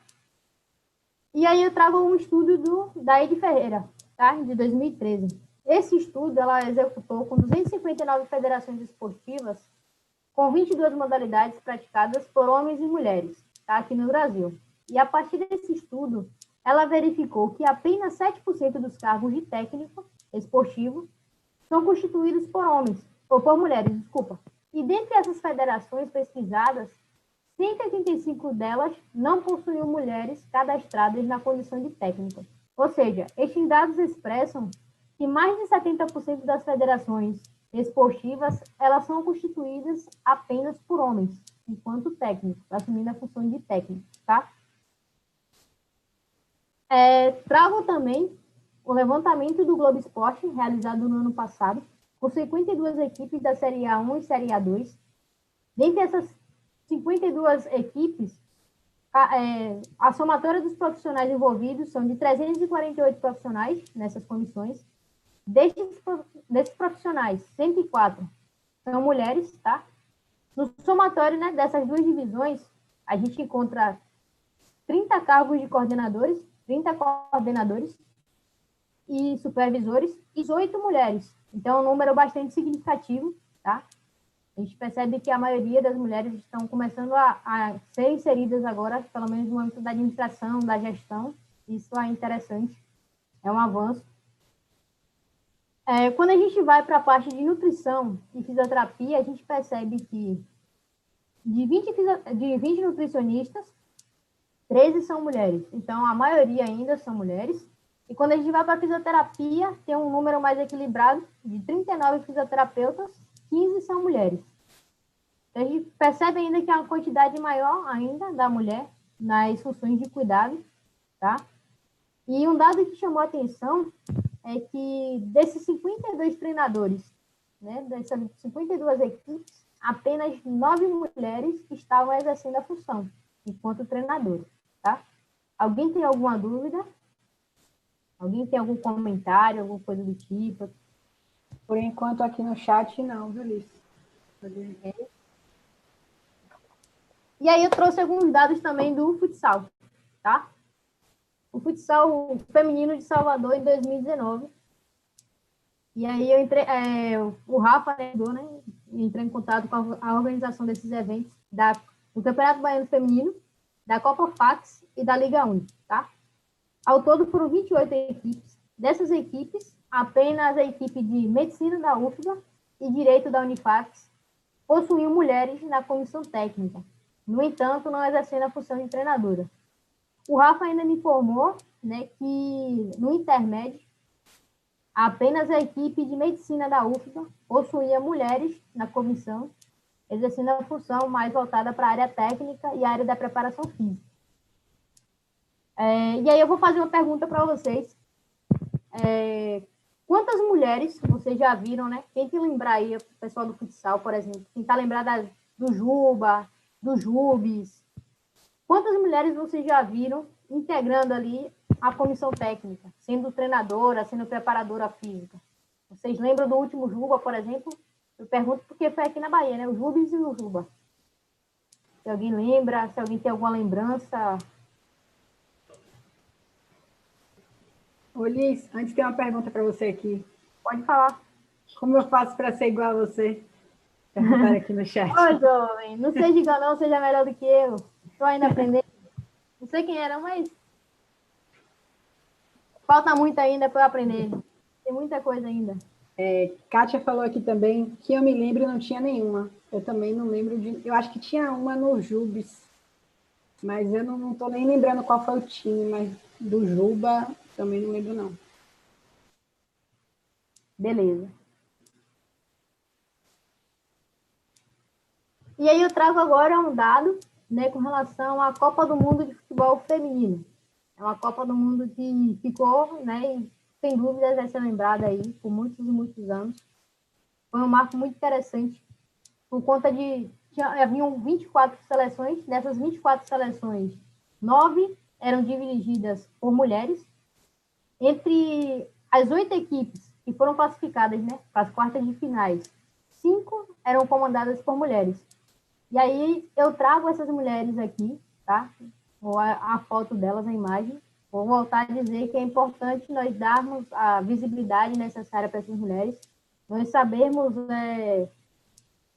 C: E aí eu trago um estudo da Edi Ferreira, tá? De 2013. Esse estudo ela executou com 259 federações esportivas, com 22 modalidades praticadas por homens e mulheres, tá? Aqui no Brasil. E a partir desse estudo, ela verificou que apenas 7% dos cargos de técnico esportivo são constituídos por homens, ou por mulheres, desculpa. E dentre essas federações pesquisadas, 185 delas não possuíam mulheres cadastradas na condição de técnica. Ou seja, estes dados expressam que mais de 70% das federações esportivas elas são constituídas apenas por homens, enquanto técnicos, assumindo a função de técnico, tá? Trago também o levantamento do Globo Esporte, realizado no ano passado, com 52 equipes da Série A1 e Série A2. Dentre essas 52 equipes, a somatória dos profissionais envolvidos são de 348 profissionais nessas comissões. Desses profissionais, 104 são mulheres, tá? No somatório, né, dessas duas divisões, a gente encontra 30 cargos de coordenadores, 30 coordenadores e supervisores e 18 mulheres. Então, é um número bastante significativo, tá? A gente percebe que a maioria das mulheres estão começando a ser inseridas agora, pelo menos no âmbito da administração, da gestão. Isso é interessante, é um avanço. Quando a gente vai para a parte de nutrição e fisioterapia, a gente percebe que de 20 nutricionistas, 13 são mulheres. Então, a maioria ainda são mulheres. E quando a gente vai para a fisioterapia, tem um número mais equilibrado, de 39 fisioterapeutas, 15 são mulheres. Então, a gente percebe ainda que há uma quantidade maior ainda da mulher nas funções de cuidado, tá? E um dado que chamou a atenção é que desses 52 treinadores, né, dessas 52 equipes, apenas 9 mulheres estavam exercendo a função enquanto treinadores, tá? Alguém tem alguma dúvida? Alguém tem algum comentário, alguma coisa do tipo?
B: Por enquanto, aqui no chat, não, viu, Liz?
C: E aí eu trouxe alguns dados também do futsal, tá? O futsal feminino de Salvador em 2019. E aí eu entrei, o Rafa, né, entrou em contato com a organização desses eventos do Campeonato Baiano Feminino, da Copa Fax e da Liga 1, tá? Ao todo foram 28 equipes. Dessas equipes, apenas a equipe de Medicina da UFBA e Direito da Unifax possuíam mulheres na comissão técnica. No entanto, não exercendo a função de treinadora. O Rafa ainda me informou, né, que no intermédio, apenas a equipe de Medicina da UFBA possuía mulheres na comissão, exercendo a função mais voltada para a área técnica e a área da preparação física. E aí eu vou fazer uma pergunta para vocês. Quantas mulheres vocês já viram, né? Quem que lembrar aí, o pessoal do futsal, por exemplo, quem está lembrado do Juba, do Jubes, quantas mulheres vocês já viram integrando ali a comissão técnica, sendo treinadora, sendo preparadora física? Vocês lembram do último Juba, por exemplo? Eu pergunto porque foi aqui na Bahia, né? Os Rubens e o Juba. Se alguém lembra, se alguém tem alguma lembrança.
B: Ô, Liz, antes tem uma pergunta para você aqui.
C: Pode falar.
B: Como eu faço para ser igual a você? Perguntaram aqui no chat.
C: Ô, jovem, não seja igual não, seja melhor do que eu. Estou ainda aprendendo. Não sei quem era, mas falta muito ainda para eu aprender. Tem muita coisa ainda.
B: Kátia falou aqui também que eu me lembro não tinha nenhuma. Eu também não lembro de. Eu acho que tinha uma no Jubes, mas eu não estou nem lembrando qual foi o time, mas do Juba também não lembro, não.
C: Beleza. E aí eu trago agora um dado, né, com relação à Copa do Mundo de Futebol Feminino. É uma Copa do Mundo que ficou, né, e sem dúvidas vai ser lembrada aí por muitos e muitos anos. Foi um marco muito interessante, por conta de... haviam 24 seleções, dessas 24 seleções, 9 eram dirigidas por mulheres. Entre as 8 equipes que foram classificadas, né, para as quartas de finais, 5 eram comandadas por mulheres. E aí eu trago essas mulheres aqui, tá? A foto delas, a imagem. Vou voltar a dizer que é importante nós darmos a visibilidade necessária para essas mulheres, nós sabermos,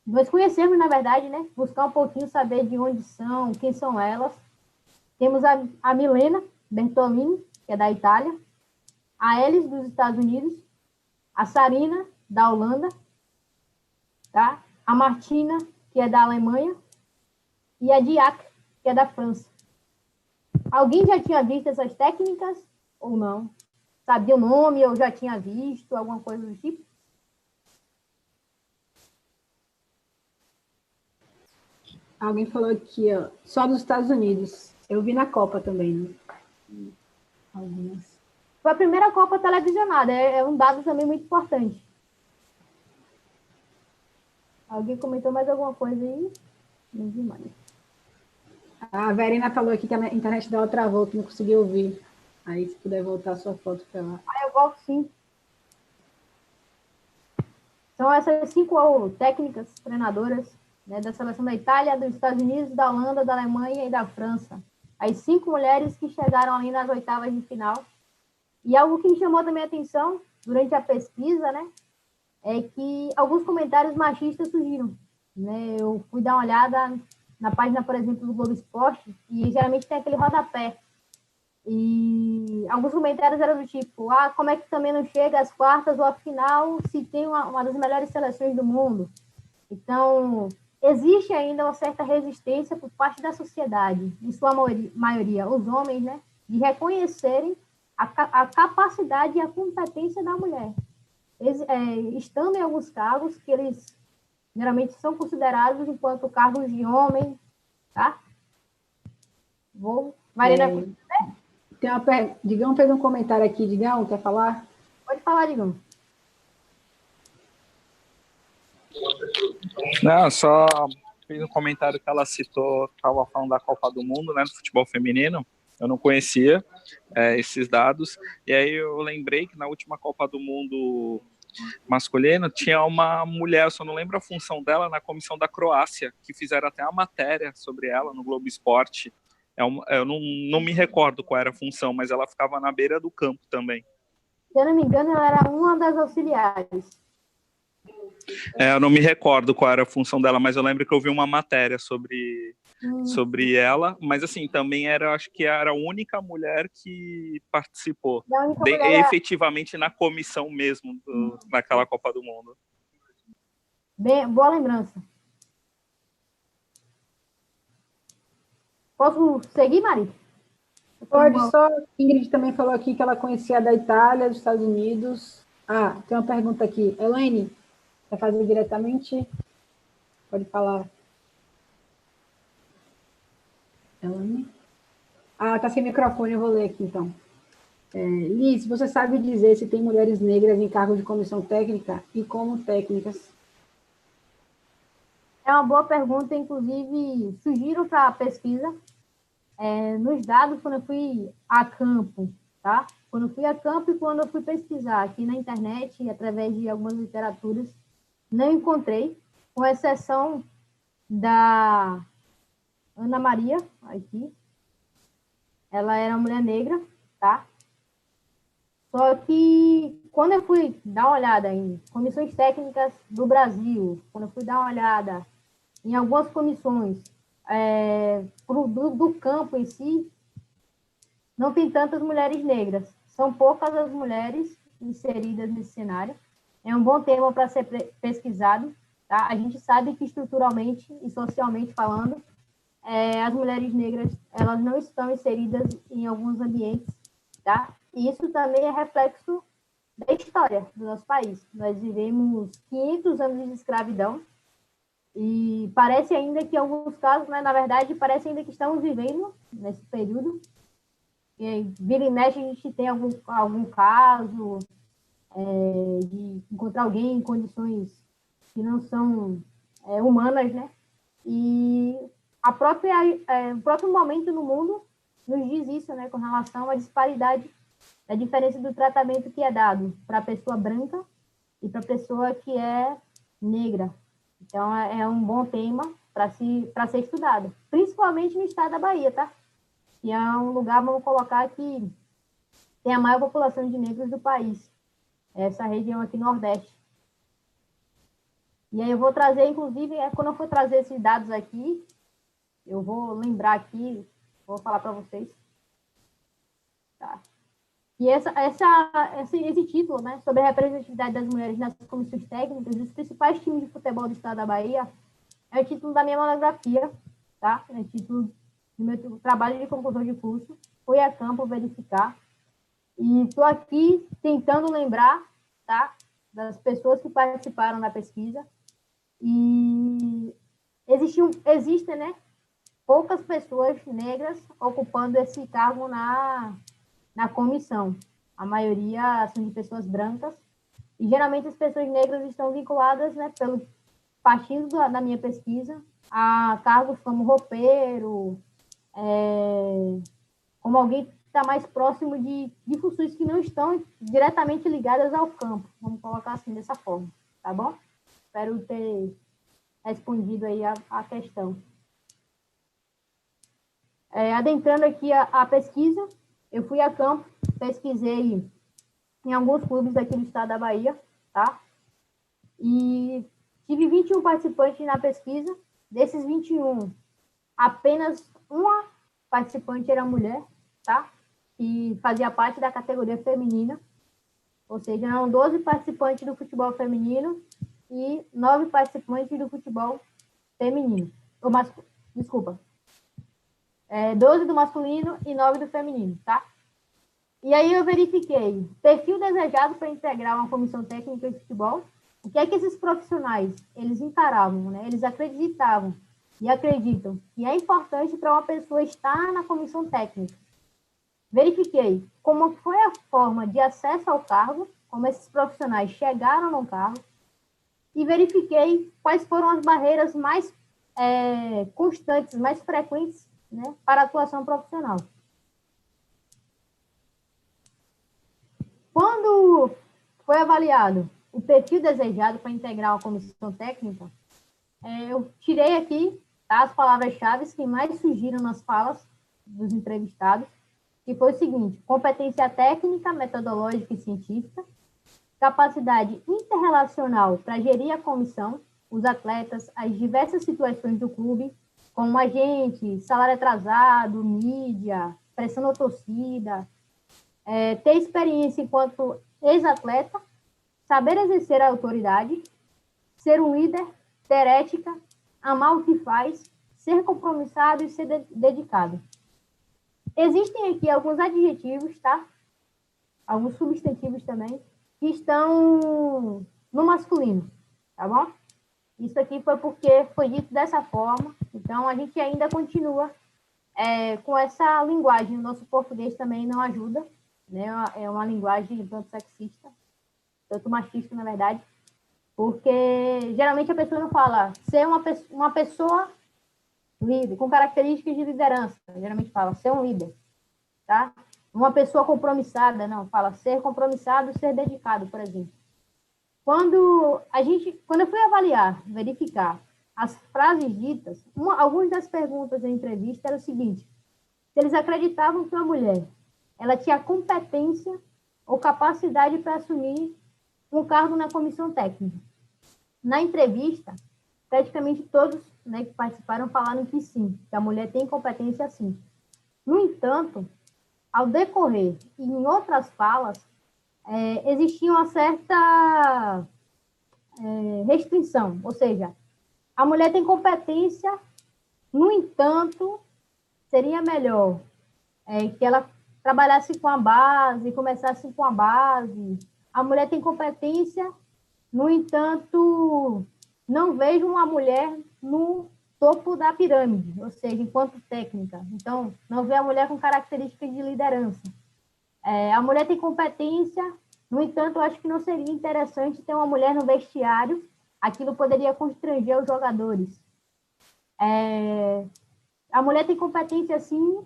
C: nós conhecermos, na verdade, né? Buscar um pouquinho, saber de onde são, quem são elas. Temos a Milena Bertolini, que é da Itália, a Elis, dos Estados Unidos, a Sarina, da Holanda, tá? A Martina, que é da Alemanha, e a Diac, que é da França. Alguém já tinha visto essas técnicas ou não? Sabia o nome ou já tinha visto alguma coisa do tipo?
B: Alguém falou aqui, ó, só dos Estados Unidos. Eu vi na Copa também, né? Algumas.
C: Foi a primeira Copa televisionada, é um dado também muito importante. Alguém comentou mais alguma coisa aí? Não vi mais.
B: A Verena falou aqui que a internet dela travou, que não conseguiu ouvir. Aí, se puder voltar a sua foto para lá.
C: Eu volto sim. São essas 5 técnicas, treinadoras, né, da seleção da Itália, dos Estados Unidos, da Holanda, da Alemanha e da França. As 5 mulheres que chegaram ali nas oitavas de final. E algo que me chamou também a atenção durante a pesquisa, né, é que alguns comentários machistas surgiram. Né? Eu fui dar uma olhada na página, por exemplo, do Globo Esporte, e geralmente tem aquele rodapé. E alguns comentários eram do tipo, como é que também não chega às quartas ou à final se tem uma das melhores seleções do mundo? Então, existe ainda uma certa resistência por parte da sociedade, em sua maioria, os homens, né, de reconhecerem a capacidade e a competência da mulher. Estando em alguns cargos que eles geralmente são considerados enquanto cargos de homem, tá? Marina,
B: Digão fez um comentário aqui. Digão, quer falar?
C: pode falar, Digão.
F: Não, só fiz um comentário que ela citou, estava falando da Copa do Mundo, né, do futebol feminino. Eu não conhecia esses dados. E aí eu lembrei que na última Copa do Mundo masculino tinha uma mulher, eu só não lembro a função dela, na comissão da Croácia, que fizeram até uma matéria sobre ela no Globo Esporte. Eu não me recordo qual era a função, mas ela ficava na beira do campo também.
C: Se eu não me engano, ela era uma das auxiliares.
F: Eu não me recordo qual era a função dela, mas eu lembro que eu vi uma matéria sobre ela, mas assim, também acho que era a única mulher que participou efetivamente na comissão mesmo naquela Copa do Mundo.
C: Bem, boa lembrança. Posso seguir, Mari?
B: Pode, só. Ingrid também falou aqui que ela conhecia da Itália, dos Estados Unidos. Tem uma pergunta aqui. Elaine, quer fazer diretamente? Pode falar. Elaine? Tá sem microfone, eu vou ler aqui então. Liz, você sabe dizer se tem mulheres negras em cargo de comissão técnica e como técnicas?
C: É uma boa pergunta, inclusive sugiro para a pesquisa. Nos dados, quando eu fui a campo, tá? Quando eu fui a campo e quando eu fui pesquisar aqui na internet, através de algumas literaturas, não encontrei, com exceção da Ana Maria, aqui. Ela era uma mulher negra, tá? Só que quando eu fui dar uma olhada em comissões técnicas do Brasil, quando eu fui dar uma olhada em algumas comissões do campo em si, não tem tantas mulheres negras. São poucas as mulheres inseridas nesse cenário. É um bom tema para ser pesquisado. Tá? A gente sabe que estruturalmente e socialmente falando, as mulheres negras elas não estão inseridas em alguns ambientes. Tá? E isso também é reflexo da história do nosso país. Nós vivemos 500 anos de escravidão e parece ainda que, em alguns casos, né, na verdade, parece ainda que estamos vivendo nesse período. E vira e mexe, a gente tem algum caso de encontrar alguém em condições que não são humanas, né? E o próprio momento no mundo nos diz isso, né, com relação à disparidade, a diferença do tratamento que é dado para a pessoa branca e para a pessoa que é negra. Então, é um bom tema para ser estudado, principalmente no estado da Bahia, tá? Que é um lugar, vamos colocar, que tem a maior população de negros do país, essa região aqui nordeste. E aí eu vou trazer, inclusive, quando eu for trazer esses dados aqui, eu vou lembrar aqui, vou falar para vocês. Tá? E esse título, né, sobre a representatividade das mulheres nas comissões técnicas dos principais times de futebol do estado da Bahia, é o título da minha monografia, tá? É o título do meu trabalho de conclusão de curso. Fui a campo verificar. E estou aqui tentando lembrar, tá, das pessoas que participaram da pesquisa. E existem, né, poucas pessoas negras ocupando esse cargo na comissão. A maioria são de pessoas brancas. E geralmente as pessoas negras estão vinculadas, né, partindo da minha pesquisa, a cargos como roupeiro, como alguém que está mais próximo de funções que não estão diretamente ligadas ao campo. Vamos colocar assim, dessa forma, tá bom? Espero ter respondido aí a questão. Adentrando aqui a pesquisa, eu fui a campo, pesquisei em alguns clubes aqui do estado da Bahia, tá? E tive 21 participantes na pesquisa. Desses 21, apenas uma participante era mulher, tá? E fazia parte da categoria feminina. Ou seja, eram 12 participantes do futebol feminino e 9 participantes do futebol feminino. Desculpa. 12 do masculino e 9 do feminino, tá? E aí eu verifiquei perfil desejado para integrar uma comissão técnica de futebol. O que é que esses profissionais, eles encaravam, né? Eles acreditavam e acreditam que é importante para uma pessoa estar na comissão técnica. Verifiquei como foi a forma de acesso ao cargo, como esses profissionais chegaram no cargo, e verifiquei quais foram as barreiras mais constantes, mais frequentes, né, para a atuação profissional. Quando foi avaliado o perfil desejado para integrar uma comissão técnica, eu tirei aqui, tá, as palavras-chave que mais surgiram nas falas dos entrevistados, que foi o seguinte: competência técnica, metodológica e científica, capacidade interrelacional para gerir a comissão, os atletas, as diversas situações do clube, como agente, salário atrasado, mídia, pressão da torcida, ter experiência enquanto ex-atleta, saber exercer a autoridade, ser um líder, ter ética, amar o que faz, ser compromissado e ser dedicado. Existem aqui alguns adjetivos, tá? Alguns substantivos também, que estão no masculino, tá bom? Isso aqui foi porque foi dito dessa forma, então a gente ainda continua com essa linguagem. O nosso português também não ajuda, né? É uma linguagem tanto sexista, tanto machista, na verdade, porque geralmente a pessoa não fala ser uma pessoa líder, com características de liderança, geralmente fala ser um líder, tá? Uma pessoa compromissada, não, fala ser compromissado, ser dedicado, por exemplo. quando eu fui avaliar, verificar as frases ditas, algumas das perguntas da entrevista era o seguinte: se eles acreditavam que uma mulher ela tinha competência ou capacidade para assumir um cargo na comissão técnica. Na entrevista, praticamente todos, né, que participaram falaram que sim, que a mulher tem competência sim. No entanto, ao decorrer e em outras falas, existia uma certa restrição, ou seja, a mulher tem competência, no entanto, seria melhor que ela trabalhasse com a base, começasse com a base. A mulher tem competência, no entanto, não vejo uma mulher no topo da pirâmide, ou seja, enquanto técnica. Então, não vê a mulher com características de liderança. A mulher tem competência, no entanto, eu acho que não seria interessante ter uma mulher no vestiário, aquilo poderia constranger os jogadores. A mulher tem competência, sim,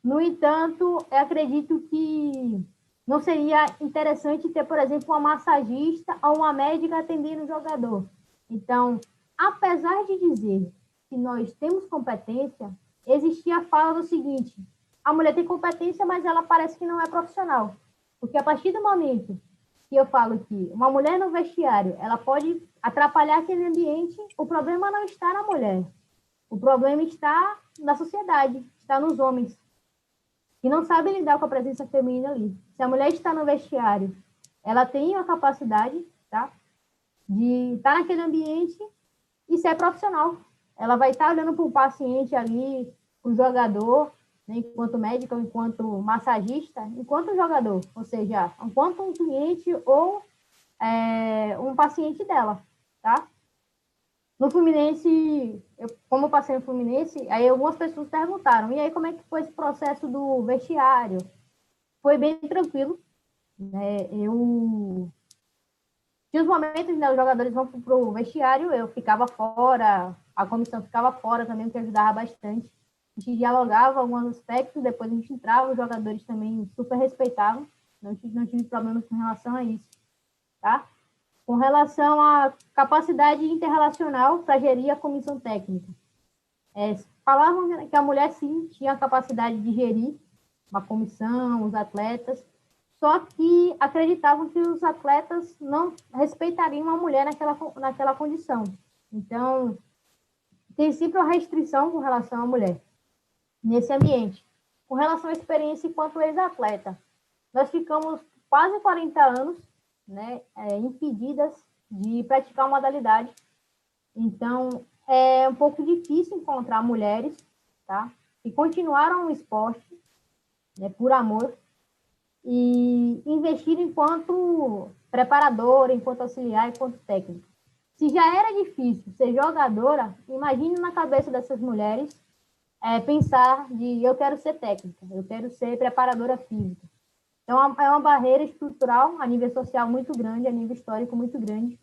C: no entanto, eu acredito que não seria interessante ter, por exemplo, uma massagista ou uma médica atendendo o jogador. Então, apesar de dizer que nós temos competência, existia a fala do seguinte: a mulher tem competência, mas ela parece que não é profissional. Porque a partir do momento que eu falo que uma mulher no vestiário, ela pode atrapalhar aquele ambiente, o problema não está na mulher. O problema está na sociedade, está nos homens, que não sabem lidar com a presença feminina ali. Se a mulher está no vestiário, ela tem a capacidade, tá, de estar naquele ambiente e ser profissional. Ela vai estar olhando para o paciente ali, para o jogador, né, enquanto médica, enquanto massagista, enquanto jogador, ou seja, enquanto um cliente ou um paciente dela, tá? No Fluminense, como eu passei no Fluminense, aí algumas pessoas perguntaram, e aí como é que foi esse processo do vestiário? Foi bem tranquilo, né? Tinha os momentos, né, os jogadores vão para o vestiário, eu ficava fora, a comissão ficava fora também, que ajudava bastante. A gente dialogava alguns aspectos, depois a gente entrava, os jogadores também super respeitavam, não tive problemas com relação a isso, tá? Com relação à capacidade interrelacional para gerir a comissão técnica. Falavam que a mulher, sim, tinha a capacidade de gerir uma comissão, os atletas, só que acreditavam que os atletas não respeitariam a mulher naquela condição. Então, tem sempre uma restrição com relação à mulher nesse ambiente. Com relação à experiência enquanto ex-atleta, nós ficamos quase 40 anos, né, impedidas de praticar uma modalidade. Então, é um pouco difícil encontrar mulheres, tá, que continuaram o esporte, né, por amor, e investir enquanto preparadora, enquanto auxiliar, enquanto técnica. Se já era difícil ser jogadora, imagine na cabeça dessas mulheres pensar de eu quero ser técnica, eu quero ser preparadora física. Então, é uma barreira estrutural a nível social muito grande, a nível histórico muito grande.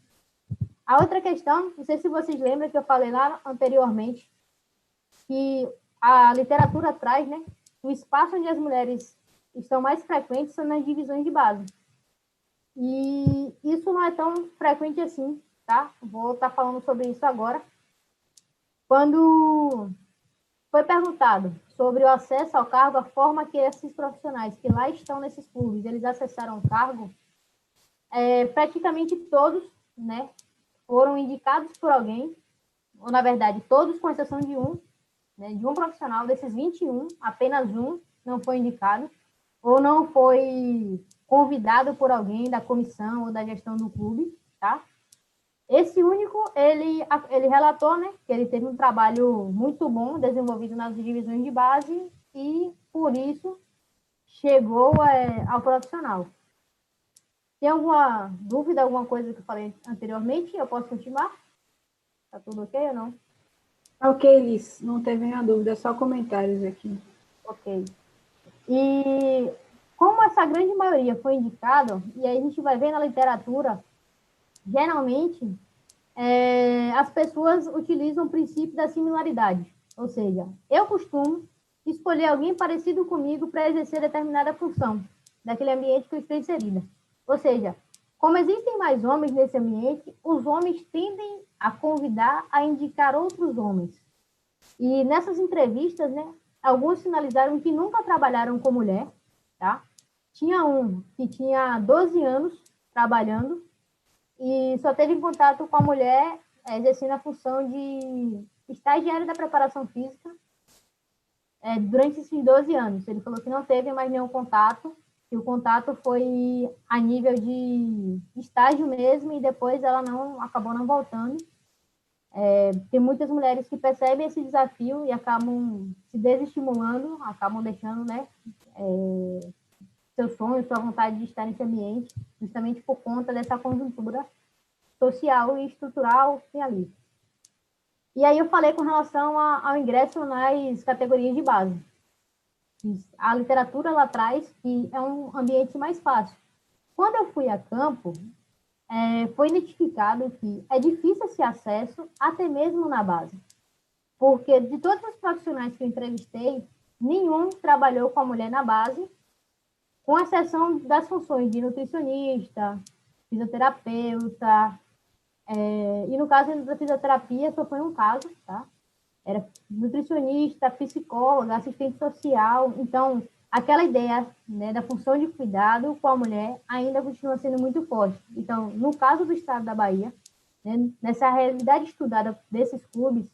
C: A outra questão, não sei se vocês lembram que eu falei lá anteriormente, que a literatura traz, né, o espaço onde as mulheres estão mais frequentes são nas divisões de base. E isso não é tão frequente assim, tá? Vou estar falando sobre isso agora. Quando foi perguntado sobre o acesso ao cargo, a forma que esses profissionais que lá estão nesses clubes, eles acessaram o cargo, praticamente todos, né, foram indicados por alguém, ou na verdade todos com exceção de um, né, de um profissional, desses 21, apenas um não foi indicado, ou não foi convidado por alguém da comissão ou da gestão do clube, tá? Esse único, ele relatou, né, que ele teve um trabalho muito bom desenvolvido nas divisões de base e, por isso, chegou ao profissional. Tem alguma dúvida, alguma coisa que eu falei anteriormente? Eu posso continuar? Tá tudo ok ou não?
B: Ok, Liz, não teve nenhuma dúvida, só comentários aqui.
C: Ok. E como essa grande maioria foi indicado, e aí a gente vai ver na literatura, geralmente, as pessoas utilizam o princípio da similaridade. Ou seja, eu costumo escolher alguém parecido comigo para exercer determinada função daquele ambiente que eu estou inserida. Ou seja, Como existem mais homens nesse ambiente, os homens tendem a convidar a indicar outros homens. E nessas entrevistas, né, alguns sinalizaram que nunca trabalharam com mulher, tá? Tinha um que tinha 12 anos trabalhando e só teve contato com a mulher exercendo a função de estagiário da preparação física durante esses 12 anos. Ele falou que não teve mais nenhum contato, que o contato foi a nível de estágio mesmo, e depois ela acabou não voltando. Tem muitas mulheres que percebem esse desafio e acabam se desestimulando, acabam deixando, né, seu sonho, sua vontade de estar nesse ambiente, justamente por conta dessa conjuntura social e estrutural que tem ali. E aí eu falei com relação ao ingresso nas categorias de base. A literatura lá traz que é um ambiente mais fácil. Quando eu fui a campo, foi identificado que é difícil esse acesso, até mesmo na base. Porque de todos os profissionais que eu entrevistei, nenhum trabalhou com a mulher na base, com exceção das funções de nutricionista, fisioterapeuta, e no caso da fisioterapia só foi um caso, tá? Era nutricionista, psicóloga, assistente social. Então, aquela ideia, né, da função de cuidado com a mulher ainda continua sendo muito forte. Então, no caso do estado da Bahia, né, nessa realidade estudada desses clubes,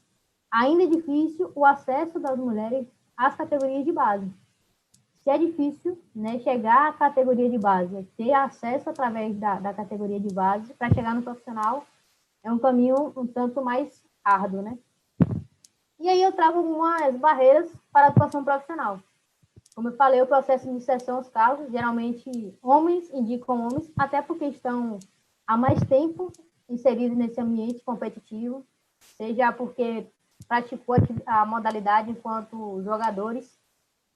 C: ainda é difícil o acesso das mulheres às categorias de base. Se é difícil, né, chegar à categoria de base, ter acesso através da categoria de base para chegar no profissional, é um caminho um tanto mais árduo, né? E aí eu trago algumas barreiras para a atuação profissional. Como eu falei, o processo de seleção aos cargos, geralmente homens indicam homens, até porque estão há mais tempo inseridos nesse ambiente competitivo, seja porque praticou a modalidade enquanto jogadores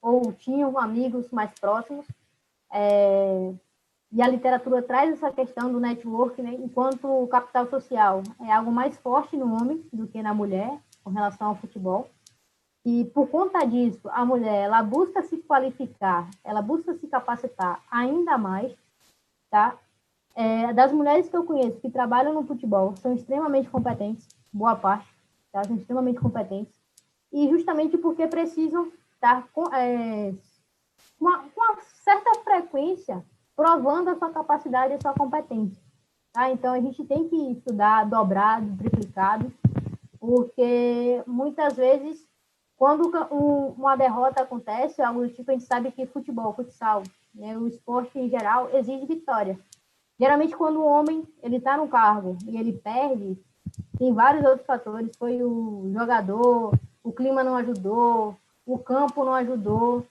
C: ou tinham amigos mais próximos. E a literatura traz essa questão do network, né, enquanto o capital social é algo mais forte no homem do que na mulher, com relação ao futebol. E por conta disso, a mulher, ela busca se qualificar, ela busca se capacitar ainda mais, tá? Das mulheres que eu conheço que trabalham no futebol, são extremamente competentes, boa parte, tá? São extremamente competentes, e justamente porque precisam estar com uma certa frequência provando a sua capacidade e a sua competência, tá? Então, a gente tem que estudar dobrado, triplicado, porque muitas vezes, quando uma derrota acontece, algo do tipo, a gente sabe que futebol, futsal, né, o esporte em geral, exige vitória. Geralmente, quando o homem está no cargo e ele perde, tem vários outros fatores. Foi o jogador, o clima não ajudou, o campo não ajudou.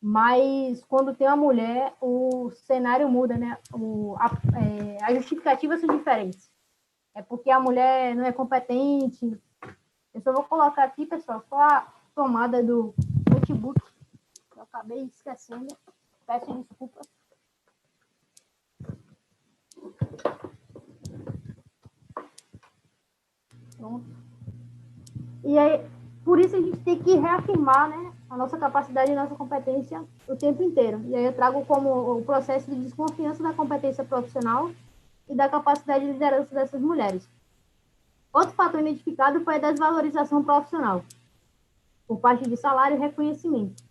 C: Mas quando tem uma mulher, o cenário muda, né? As justificativas são diferentes. É porque a mulher não é competente. Eu só vou colocar aqui, pessoal, só a tomada do notebook. Eu acabei esquecendo. Peço desculpas. Pronto. E aí, por isso a gente tem que reafirmar, né, a nossa capacidade e nossa competência o tempo inteiro. E aí eu trago como o processo de desconfiança da competência profissional e da capacidade de liderança dessas mulheres. Outro fator identificado foi a desvalorização profissional, por parte de salário e reconhecimento.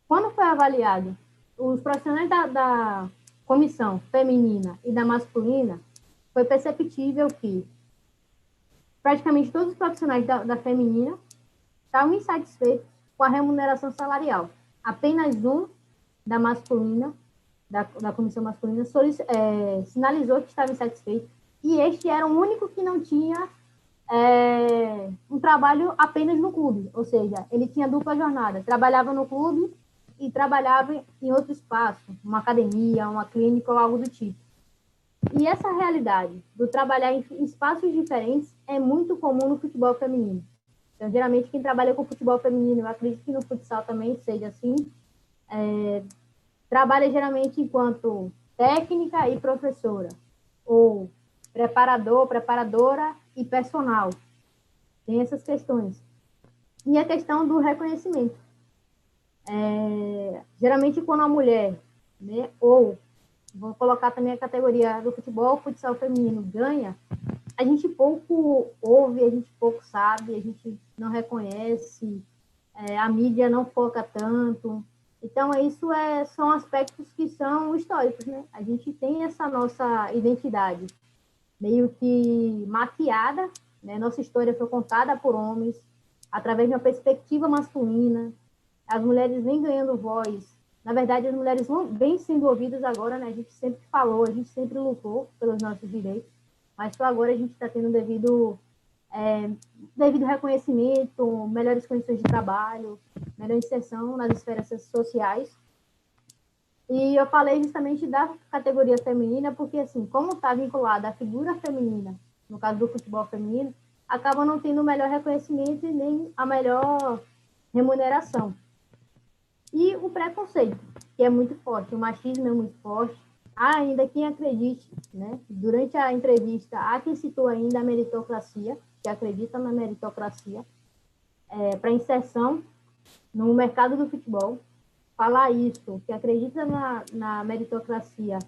C: Quando foi avaliado os profissionais da comissão feminina e da masculina, foi perceptível que praticamente todos os profissionais da feminina estavam insatisfeitos com a remuneração salarial. Apenas um da masculina, da comissão masculina, sinalizou que estava insatisfeito, e este era o único que não tinha um trabalho apenas no clube, ou seja, ele tinha dupla jornada, trabalhava no clube e trabalhava em outro espaço, uma academia, uma clínica ou algo do tipo. E essa realidade do trabalhar em espaços diferentes é muito comum no futebol feminino. Então, geralmente, quem trabalha com futebol feminino, eu acredito que no futsal também seja assim, trabalha geralmente enquanto técnica e professora, ou preparador, preparadora e personal. Tem essas questões. E a questão do reconhecimento. Geralmente, quando a mulher, né, ou vou colocar também a categoria do futebol, futsal feminino ganha, a gente pouco ouve, a gente pouco sabe, a gente não reconhece, a mídia não foca tanto. Então, são aspectos que são históricos, né? A gente tem essa nossa identidade meio que maquiada, né? Nossa história foi contada por homens, através de uma perspectiva masculina. As mulheres vêm ganhando voz. Na verdade, as mulheres vêm sendo ouvidas agora, né? A gente sempre falou, a gente sempre lutou pelos nossos direitos, mas só agora a gente está tendo devido reconhecimento, melhores condições de trabalho, melhor inserção nas esferas sociais. E eu falei justamente da categoria feminina, porque, assim, como está vinculada à figura feminina, no caso do futebol feminino, acaba não tendo o melhor reconhecimento e nem a melhor remuneração. E o preconceito, que é muito forte, o machismo é muito forte. Há ainda quem acredite, né? Durante a entrevista, há quem citou ainda a meritocracia, que acredita na meritocracia, para inserção no mercado do futebol. Falar isso, que acredita na meritocracia,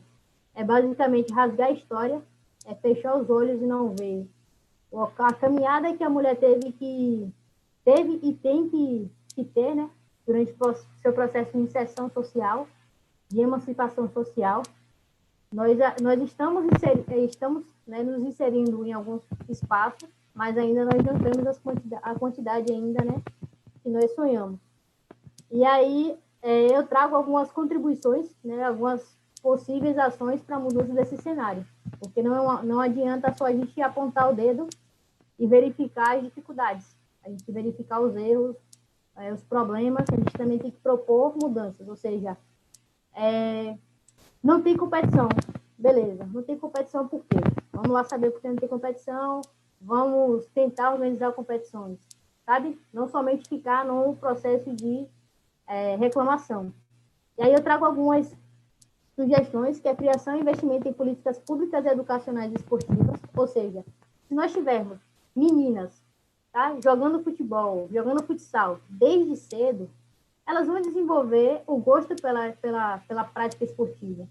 C: é basicamente rasgar a história, é fechar os olhos e não ver a caminhada que a mulher teve e tem que ter, né, durante o seu processo de inserção social, de emancipação social. Nós estamos né, nos inserindo em alguns espaços, mas ainda nós não temos a quantidade ainda, né, que nós sonhamos. E aí eu trago algumas contribuições, né, algumas possíveis ações para a mudança desse cenário, porque não adianta só a gente apontar o dedo e verificar as dificuldades, a gente verificar os erros, os problemas, a gente também tem que propor mudanças, ou seja, não tem competição, beleza, não tem competição por quê? Vamos lá saber por que não tem competição, vamos tentar organizar competições, sabe? Não somente ficar no processo de reclamação. E aí eu trago algumas sugestões, que é a criação e investimento em políticas públicas educacionais e esportivas, ou seja, se nós tivermos meninas, tá, jogando futebol, jogando futsal desde cedo, elas vão desenvolver o gosto pela prática esportiva.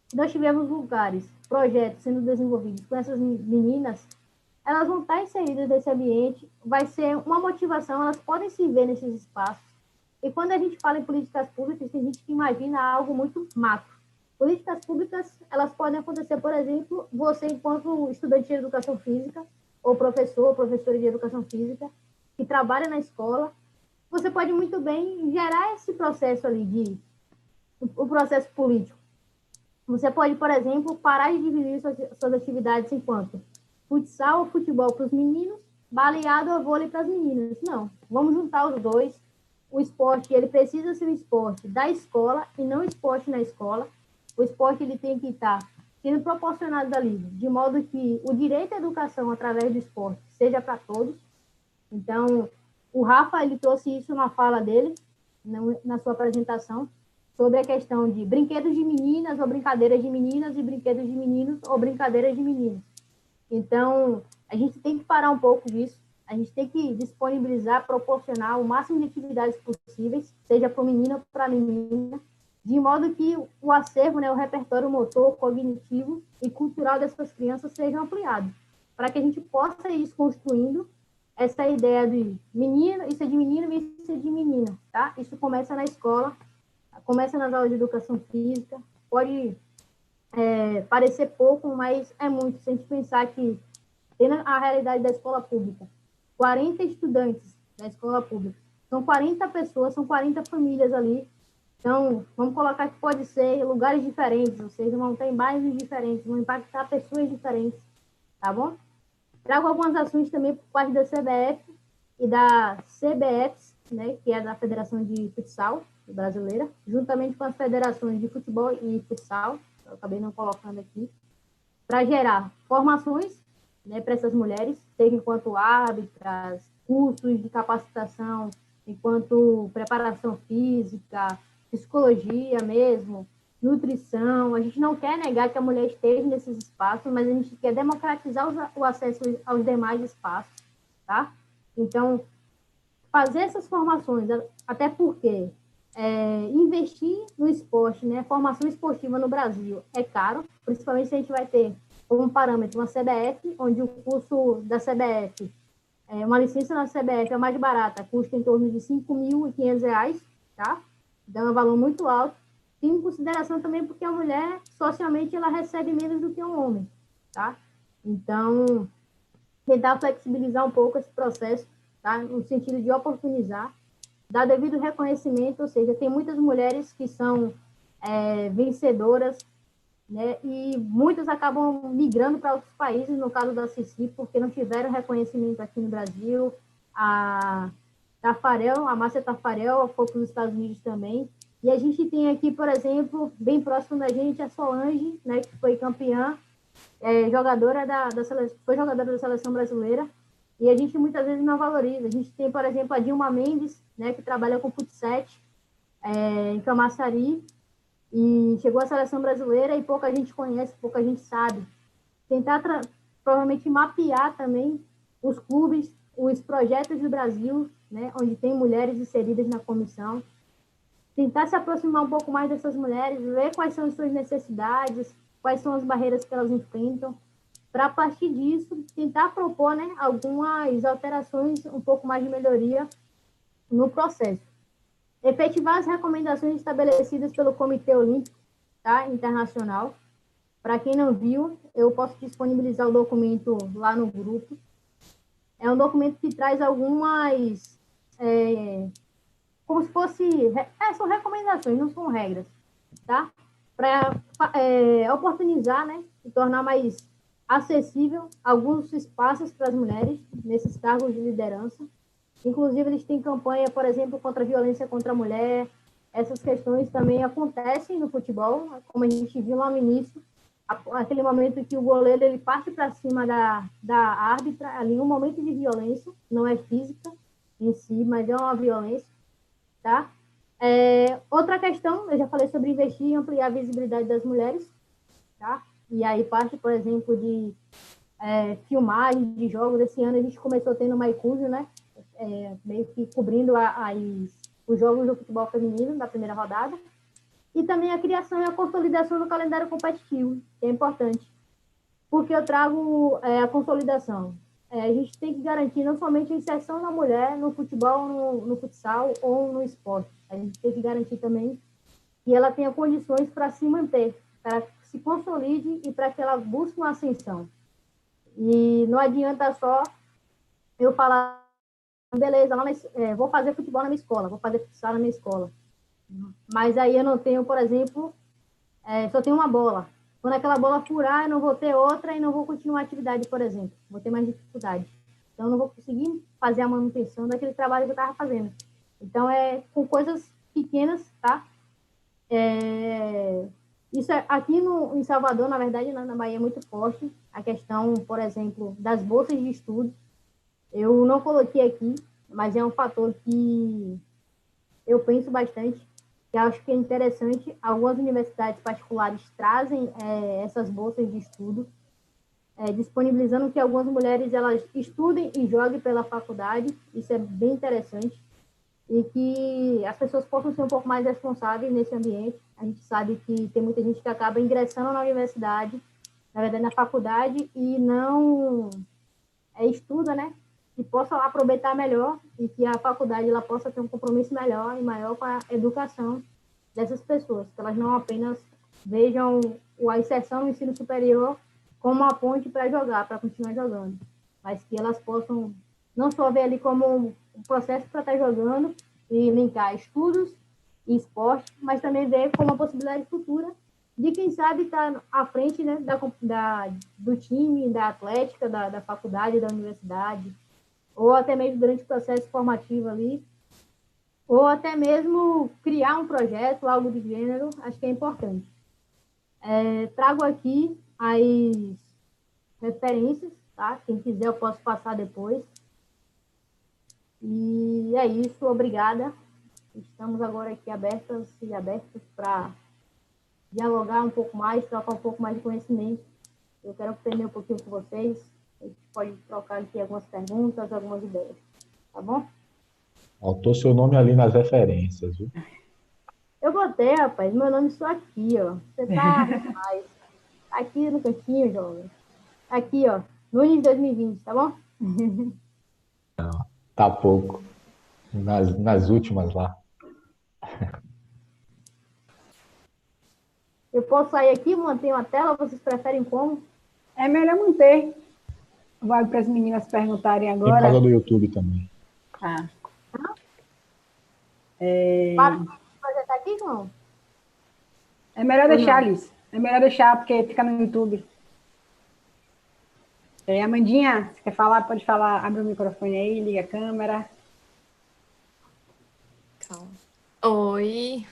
C: Se nós tivermos lugares, projetos sendo desenvolvidos com essas meninas, elas vão estar inseridas nesse ambiente, vai ser uma motivação, elas podem se ver nesses espaços. E quando a gente fala em políticas públicas, tem gente que imagina algo muito macro. Políticas públicas, elas podem acontecer, por exemplo, você, enquanto estudante de educação física, ou professor, ou professora de educação física, que trabalha na escola, você pode muito bem gerar esse processo ali, o processo político. Você pode, por exemplo, parar de dividir suas atividades enquanto futsal ou futebol para os meninos, baleado ou vôlei para as meninas. Não, vamos juntar os dois. O esporte, ele precisa ser um esporte da escola e não esporte na escola. O esporte, ele tem que estar sendo proporcionado ali, de modo que o direito à educação através do esporte seja para todos. Então, o Rafa, ele trouxe isso na fala dele, na sua apresentação, sobre a questão de brinquedos de meninas ou brincadeiras de meninas e brinquedos de meninos ou brincadeiras de meninos. Então, a gente tem que parar um pouco disso. A gente tem que disponibilizar, proporcionar o máximo de atividades possíveis, seja para o menino ou para a menina, de modo que o acervo, né, o repertório motor, cognitivo e cultural dessas crianças sejam ampliados, para que a gente possa ir construindo essa ideia de menino, isso é de menino e isso é de menina, tá? Isso começa na escola, começa nas aulas de educação física, pode parecer pouco, mas é muito, se a gente pensar que, tendo a realidade da escola pública, 40 estudantes da escola pública, são 40 pessoas, são 40 famílias ali, então, vamos colocar que pode ser lugares diferentes, ou seja, vão ter bairros diferentes, vão impactar pessoas diferentes, tá bom? Trago algumas ações também por parte da CBF e da CBF, né, que é da Federação de Futsal Brasileira, juntamente com as federações de futebol e futsal, eu acabei não colocando aqui, para gerar formações, né, para essas mulheres, seja enquanto árbitras, cursos de capacitação, enquanto preparação física, psicologia mesmo, nutrição. A gente não quer negar que a mulher esteja nesses espaços, mas a gente quer democratizar o acesso aos demais espaços, tá? Então, fazer essas formações, até porque investir no esporte, né? Formação esportiva no Brasil é caro, principalmente se a gente vai ter como parâmetro uma CBF, onde o curso da CBF, uma licença na CBF é mais barata, custa em torno de R$ 5.500, tá? Então é um valor muito alto. Tem em consideração também porque a mulher, socialmente, ela recebe menos do que um homem, tá? Então, tentar flexibilizar um pouco esse processo, tá? No sentido de oportunizar, dar devido reconhecimento, ou seja, tem muitas mulheres que são vencedoras, né? E muitas acabam migrando para outros países, no caso da Cici, porque não tiveram reconhecimento aqui no Brasil. A Márcia Tafarel foi para os Estados Unidos também. E a gente tem aqui, por exemplo, bem próximo da gente, a Solange, né, que foi campeã, jogadora foi jogadora da seleção brasileira, e a gente muitas vezes não valoriza. A gente tem, por exemplo, a Dilma Mendes, né, que trabalha com futsal em Camaçari, e chegou à seleção brasileira e pouca gente conhece, pouca gente sabe. Tentar, provavelmente, mapear também os clubes, os projetos do Brasil, né, onde tem mulheres inseridas na comissão. Tentar se aproximar um pouco mais dessas mulheres, ver quais são as suas necessidades, quais são as barreiras que elas enfrentam, para, a partir disso, tentar propor, né, algumas alterações, um pouco mais de melhoria no processo. Efetivar as recomendações estabelecidas pelo Comitê Olímpico, tá, Internacional. Para quem não viu, eu posso disponibilizar o documento lá no grupo. É um documento que traz algumas... como se fosse... são recomendações, não são regras, tá? Para oportunizar, né, e tornar mais acessível alguns espaços para as mulheres nesses cargos de liderança. Inclusive, eles têm campanha, por exemplo, contra a violência contra a mulher. Essas questões também acontecem no futebol, como a gente viu lá no início, aquele momento que o goleiro ele parte para cima da árbitra, ali um momento de violência, não é física em si, mas é uma violência, tá? Outra questão, eu já falei sobre investir e ampliar a visibilidade das mulheres, tá? E aí parte, por exemplo, de filmagem de jogos. Esse ano a gente começou tendo uma Icúvio, né? Meio que cobrindo os jogos do futebol feminino da primeira rodada. E também a criação e a consolidação do calendário competitivo, que é importante. Porque eu trago a consolidação. A gente tem que garantir não somente a inserção da mulher no futebol, no futsal ou no esporte. A gente tem que garantir também que ela tenha condições para se manter, para se consolide e para que ela busque uma ascensão. E não adianta só eu falar, beleza, vou fazer futebol na minha escola, vou fazer futsal na minha escola. Mas aí eu não tenho, por exemplo, só tenho uma bola. Quando aquela bola furar, eu não vou ter outra e não vou continuar a atividade, por exemplo. Vou ter mais dificuldade. Então, eu não vou conseguir fazer a manutenção daquele trabalho que eu estava fazendo. Então, com coisas pequenas, tá? Isso aqui em Salvador, na verdade, na Bahia é muito forte. A questão, por exemplo, das bolsas de estudo. Eu não coloquei aqui, mas é um fator que eu penso bastante, que acho que é interessante. Algumas universidades particulares trazem essas bolsas de estudo, disponibilizando que algumas mulheres elas estudem e joguem pela faculdade. Isso é bem interessante. E que as pessoas possam ser um pouco mais responsáveis nesse ambiente. A gente sabe que tem muita gente que acaba ingressando na universidade, na verdade, na faculdade, e não estuda, né? Que possa aproveitar melhor e que a faculdade ela possa ter um compromisso melhor e maior com a educação dessas pessoas, que elas não apenas vejam a inserção no ensino superior como uma ponte para jogar, para continuar jogando, mas que elas possam não só ver ali como um processo para estar jogando e linkar estudos e esporte, mas também ver como uma possibilidade futura de, quem sabe, estar à frente, né, do time, da atlética, da faculdade, da universidade, ou até mesmo durante o processo formativo ali, ou até mesmo criar um projeto, algo do gênero. Acho que é importante. Trago aqui as referências, tá? Quem quiser eu posso passar depois. E é isso, obrigada. Estamos agora aqui abertos para dialogar um pouco mais, trocar um pouco mais de conhecimento. Eu quero aprender um pouquinho com vocês. A gente pode trocar aqui algumas perguntas, algumas ideias. Tá bom?
A: Faltou seu nome ali nas referências, viu?
C: Eu botei, rapaz, meu nome só aqui, ó. Você tá demais. Aqui no cantinho, jovem. Aqui, ó. Nunes 2020, tá bom?
A: Tá pouco. Nas últimas lá.
C: Eu posso sair aqui, manter uma tela, vocês preferem como?
B: É melhor manter. Vai para as meninas perguntarem
A: Tem por causa
B: agora.
A: do YouTube também.
B: Tá.
C: Para de projetar aqui, João?
B: É melhor
C: Ou
B: deixar,
C: não?
B: Liz. É melhor deixar, porque fica no YouTube. Amandinha, você quer falar? Pode falar. Abre o microfone aí, liga a câmera.
G: Calma. Oi,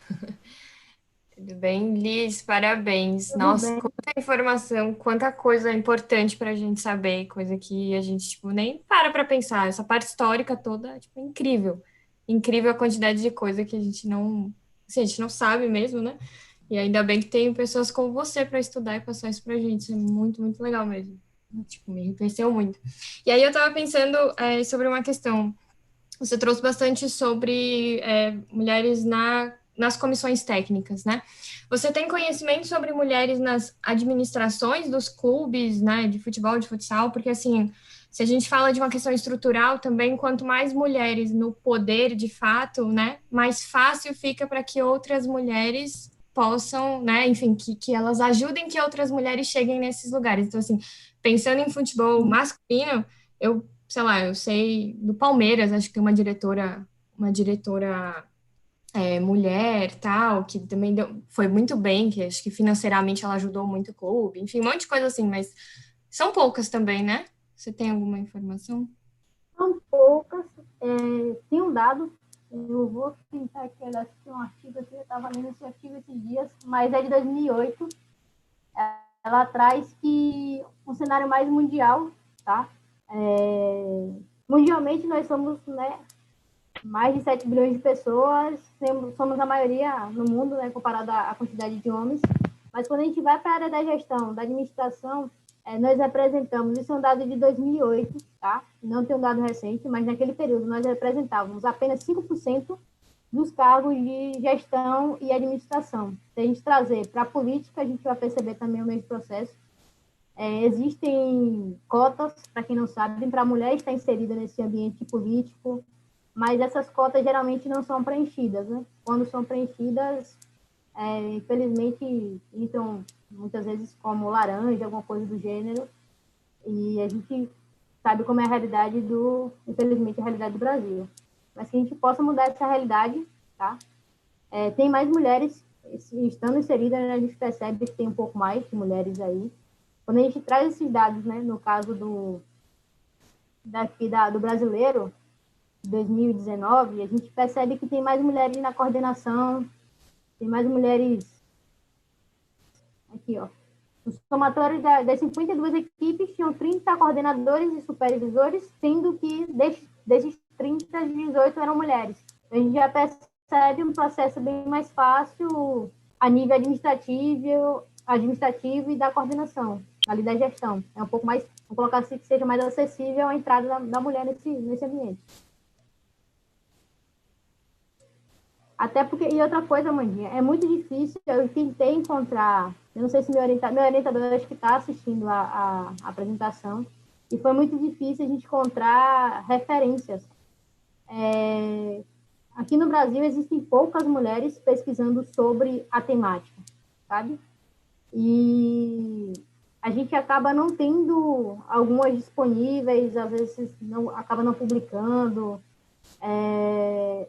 G: tudo bem? Liz, parabéns.
C: Tudo
G: Nossa,
C: bem.
G: quanta informação, quanta coisa importante para a gente saber, coisa que a gente, tipo, nem para pensar. Essa parte histórica toda, tipo, é incrível. Incrível a quantidade de coisa que a gente não, assim, a gente não sabe mesmo, né? E ainda bem que tem pessoas como você para estudar e passar isso pra gente. Isso é muito, muito legal mesmo. Tipo, me enriqueceu muito. E aí eu tava pensando, sobre uma questão. Você trouxe bastante sobre mulheres nas comissões técnicas, né? Você tem conhecimento sobre mulheres nas administrações dos clubes, né, de futebol, de futsal? Porque, assim, se a gente fala de uma questão estrutural também, quanto mais mulheres no poder, de fato, né, mais fácil fica para que outras mulheres possam, né, enfim, que elas ajudem que outras mulheres cheguem nesses lugares. Então, assim, pensando em futebol masculino, eu sei lá, eu sei do Palmeiras, acho que tem uma diretora mulher, tal, que também foi muito bem, que acho que financeiramente ela ajudou muito o clube, enfim, um monte de coisa assim, mas são poucas também, né? Você tem alguma informação?
C: São poucas. Tem um dado, eu vou tentar aqui olhar se tem um artigo aqui, eu estava lendo esse artigo esses dias, mas é de 2008. Ela traz que um cenário mais mundial, tá? Mundialmente nós somos, né, mais de 7 bilhões de pessoas, somos a maioria no mundo, né, comparado à quantidade de homens. Mas quando a gente vai para a área da gestão, da administração, nós representamos, isso é um dado de 2008, tá? Não tem um dado recente, mas naquele período nós representávamos apenas 5% dos cargos de gestão e administração. Se a gente trazer para a política, a gente vai perceber também o mesmo processo. Existem cotas, para quem não sabe, para a mulher estar inserida nesse ambiente político, mas essas cotas geralmente não são preenchidas, né? Quando são preenchidas, infelizmente, entram muitas vezes como laranja, alguma coisa do gênero, e a gente sabe como é a realidade infelizmente, a realidade do Brasil. Mas que a gente possa mudar essa realidade, tá? Tem mais mulheres estando inseridas, né? A gente percebe que tem um pouco mais de mulheres aí. Quando a gente traz esses dados, né, no caso do brasileiro, 2019, a gente percebe que tem mais mulheres na coordenação, tem mais mulheres aqui, ó. O somatório das 52 equipes tinham 30 coordenadores e supervisores, sendo que desses 30, 18 eram mulheres. A gente já percebe um processo bem mais fácil a nível administrativo e da coordenação, ali da gestão. É um pouco mais, vou colocar assim, que seja mais acessível a entrada da mulher nesse ambiente. Até porque, e outra coisa, Mandinha, é muito difícil, eu tentei encontrar, eu não sei se meu orientador acho que está assistindo a apresentação, e foi muito difícil a gente encontrar referências. Aqui no Brasil existem poucas mulheres pesquisando sobre a temática, sabe? E a gente acaba não tendo algumas disponíveis, às vezes acaba não publicando,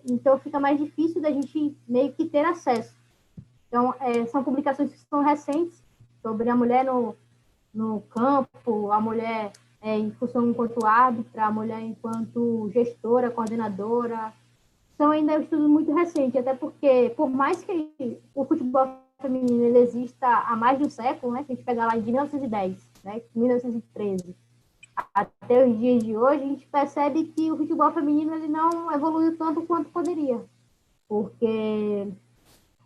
C: então fica mais difícil da gente meio que ter acesso. Então, são publicações que são recentes sobre a mulher no campo, a mulher em função enquanto árbitra, a mulher enquanto gestora, coordenadora. São ainda estudos muito recentes, até porque, por mais que o futebol feminino ele exista há mais de um século, né, se a gente pegar lá de 1910, né, 1913, até os dias de hoje, a gente percebe que o futebol feminino ele não evoluiu tanto quanto poderia, porque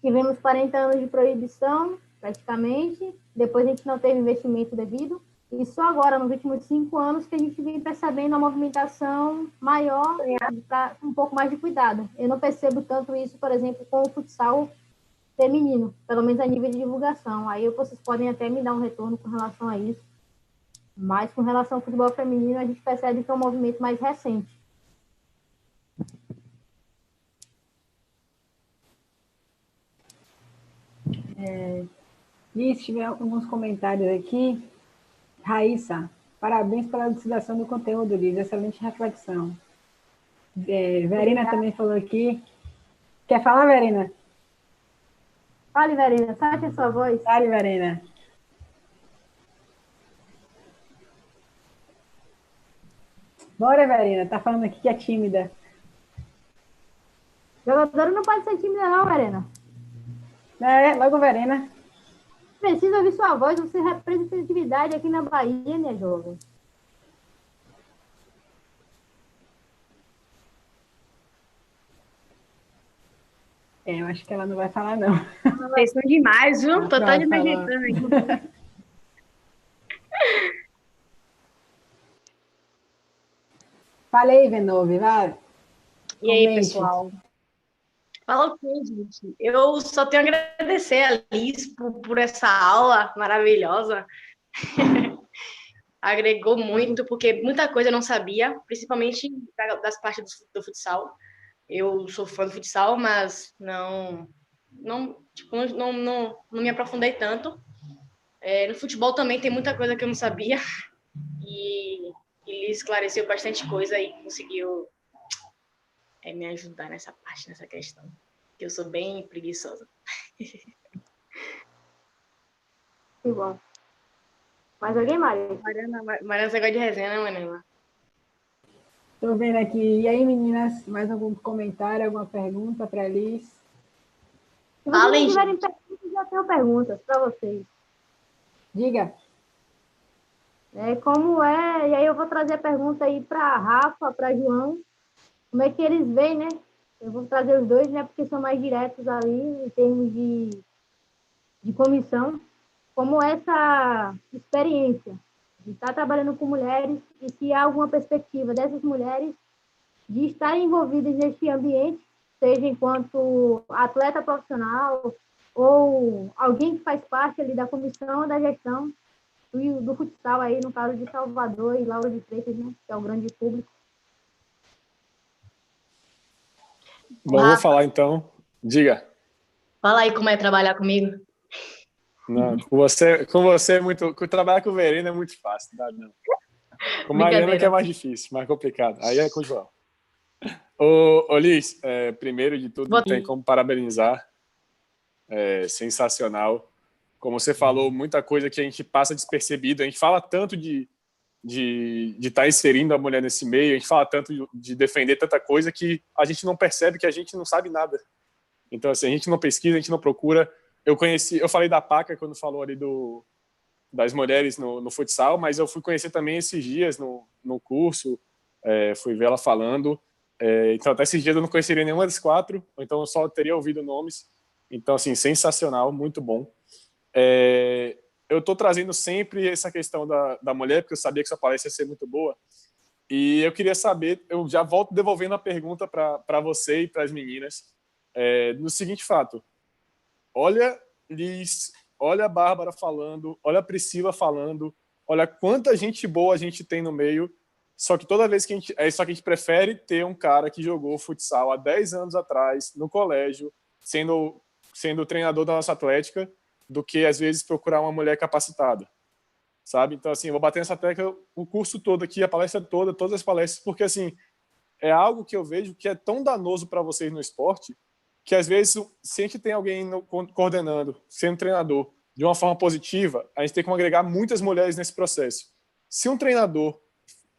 C: tivemos 40 anos de proibição, praticamente, depois a gente não teve investimento devido, e só agora, nos últimos 5 anos, que a gente vem percebendo a movimentação maior, para um pouco mais de cuidado. Eu não percebo tanto isso, por exemplo, com o futsal feminino, pelo menos a nível de divulgação. Aí vocês podem até me dar um retorno com relação a isso. Mas com relação ao futebol feminino, a gente percebe que é um movimento mais recente.
B: Liz, tiver alguns comentários aqui. Raíssa, parabéns pela elucidação do conteúdo, Liz. Excelente reflexão. Verena também falou aqui. Quer falar, Verena?
C: Fale, Verena, sabe a sua voz?
B: Fale, Verena. Bora, Verena. Tá falando aqui que é tímida.
C: Jogadora não pode ser tímida, não, Verena.
B: Logo, Verena.
C: Precisa ouvir sua voz, você representatividade aqui na Bahia, minha jovem.
B: Eu acho que ela não vai falar, não.
H: Vocês são demais, viu? Tô
B: Vai
H: de
B: falar.
H: imaginando aqui.
B: Falei, Venove, vai.
H: E aí,
B: Comente.
H: pessoal? Fala o quê, gente? Eu só tenho a agradecer a Liz por essa aula maravilhosa. Agregou muito, porque muita coisa eu não sabia, principalmente das partes do futsal. Eu sou fã do futsal, mas não me aprofundei tanto. No futebol também tem muita coisa que eu não sabia. E Liz esclareceu bastante coisa e conseguiu me ajudar nessa parte, nessa questão. Que eu sou bem preguiçosa.
C: Que bom. Mais alguém, Maria?
H: Mariana, você gosta de resenha, né, Mariana?
B: Estou vendo aqui. E aí, meninas, mais algum comentário, alguma pergunta para a Liz?
C: Se vocês não tiverem perguntas, já tenho perguntas para vocês.
B: Diga.
C: Como é, e aí eu vou trazer a pergunta aí para Rafa, para João, como é que eles veem, né? Eu vou trazer os dois, né? Porque são mais diretos ali em termos de comissão. Como essa experiência de estar trabalhando com mulheres e se há alguma perspectiva dessas mulheres de estarem envolvidas nesse ambiente, seja enquanto atleta profissional ou alguém que faz parte ali da comissão da gestão do futsal aí, no caso de Salvador e Lauro de Freitas, né? Que é o grande público.
E: Bom, vou falar então. Diga.
H: Fala aí como é trabalhar comigo.
E: Não, com você é muito. Trabalhar com o Verena é muito fácil, tá? Não. Com Mariana que é mais difícil, mais complicado. Aí é com o João. Ô Liz, primeiro de tudo, tem como parabenizar. Sensacional. Como você falou, muita coisa que a gente passa despercebido. A gente fala tanto de estar inserindo a mulher nesse meio, a gente fala tanto de defender tanta coisa que a gente não percebe que a gente não sabe nada. Então, assim, a gente não pesquisa, a gente não procura. Eu falei da PACA quando falou ali das mulheres no futsal, mas eu fui conhecer também esses dias no curso, fui ver ela falando. Então, até esses dias eu não conheceria nenhuma das quatro, então eu só teria ouvido nomes. Então, assim, sensacional, muito bom. Eu estou trazendo sempre essa questão da mulher, porque eu sabia que sua palestra ia ser muito boa. E eu queria saber, eu já volto devolvendo a pergunta para você e para as meninas, no seguinte fato. Olha Liz, olha a Bárbara falando, olha a Priscila falando, olha quanta gente boa a gente tem no meio, só que toda vez que a gente prefere ter um cara que jogou futsal há 10 anos atrás, no colégio, sendo treinador da nossa atlética, do que, às vezes, procurar uma mulher capacitada, sabe? Então, assim, eu vou bater nessa tecla o curso todo aqui, a palestra toda, todas as palestras, porque, assim, é algo que eu vejo que é tão danoso para vocês no esporte, que, às vezes, se a gente tem alguém coordenando, sendo treinador, de uma forma positiva, a gente tem como agregar muitas mulheres nesse processo. Se um treinador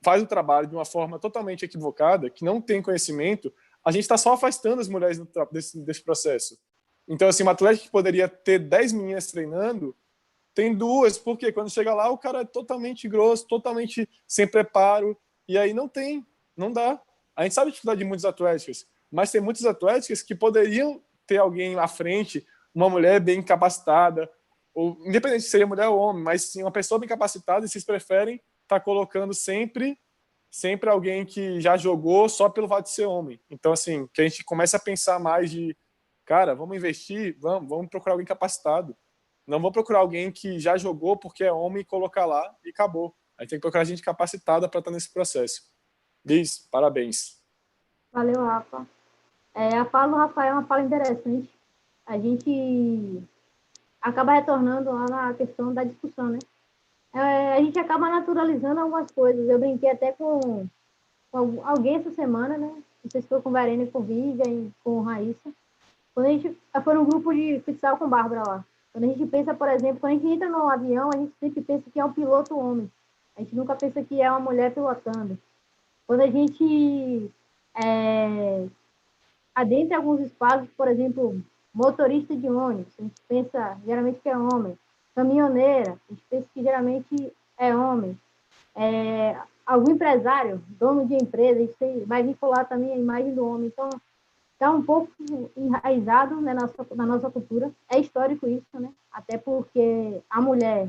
E: faz o trabalho de uma forma totalmente equivocada, que não tem conhecimento, a gente está só afastando as mulheres desse processo. Então, assim, uma atleta que poderia ter 10 meninas treinando, tem 2, porque quando chega lá, o cara é totalmente grosso, totalmente sem preparo, e aí não dá. A gente sabe a dificuldade de muitas atléticas, mas tem muitas atléticas que poderiam ter alguém à frente, uma mulher bem capacitada, ou independente se seria mulher ou homem, mas sim uma pessoa bem capacitada, e vocês preferem estar colocando sempre alguém que já jogou só pelo fato de ser homem. Então, assim, que a gente comece a pensar mais Cara, vamos investir, vamos procurar alguém capacitado. Não vou procurar alguém que já jogou porque é homem e colocar lá e acabou. Aí tem que procurar gente capacitada para estar nesse processo. Liz, parabéns.
C: Valeu, Rafa. A fala do Rafael é uma fala interessante. A gente acaba retornando lá na questão da discussão, né? A gente acaba naturalizando algumas coisas. Eu brinquei até com alguém essa semana, né? Não sei se foi com o Verena, com o Vivian, com o Raíssa. Quando a gente foi um grupo de futsal com Bárbara lá. Quando a gente pensa, por exemplo, quando a gente entra no avião, a gente sempre pensa que é um piloto homem. A gente nunca pensa que é uma mulher pilotando. Quando a gente adentra alguns espaços, por exemplo, motorista de ônibus, a gente pensa geralmente que é homem. Caminhoneira, a gente pensa que geralmente é homem. Algum empresário, dono de empresa, a gente vai vincular também a imagem do homem. Então, está um pouco enraizado, né, na nossa cultura. É histórico isso, né? Até porque a mulher,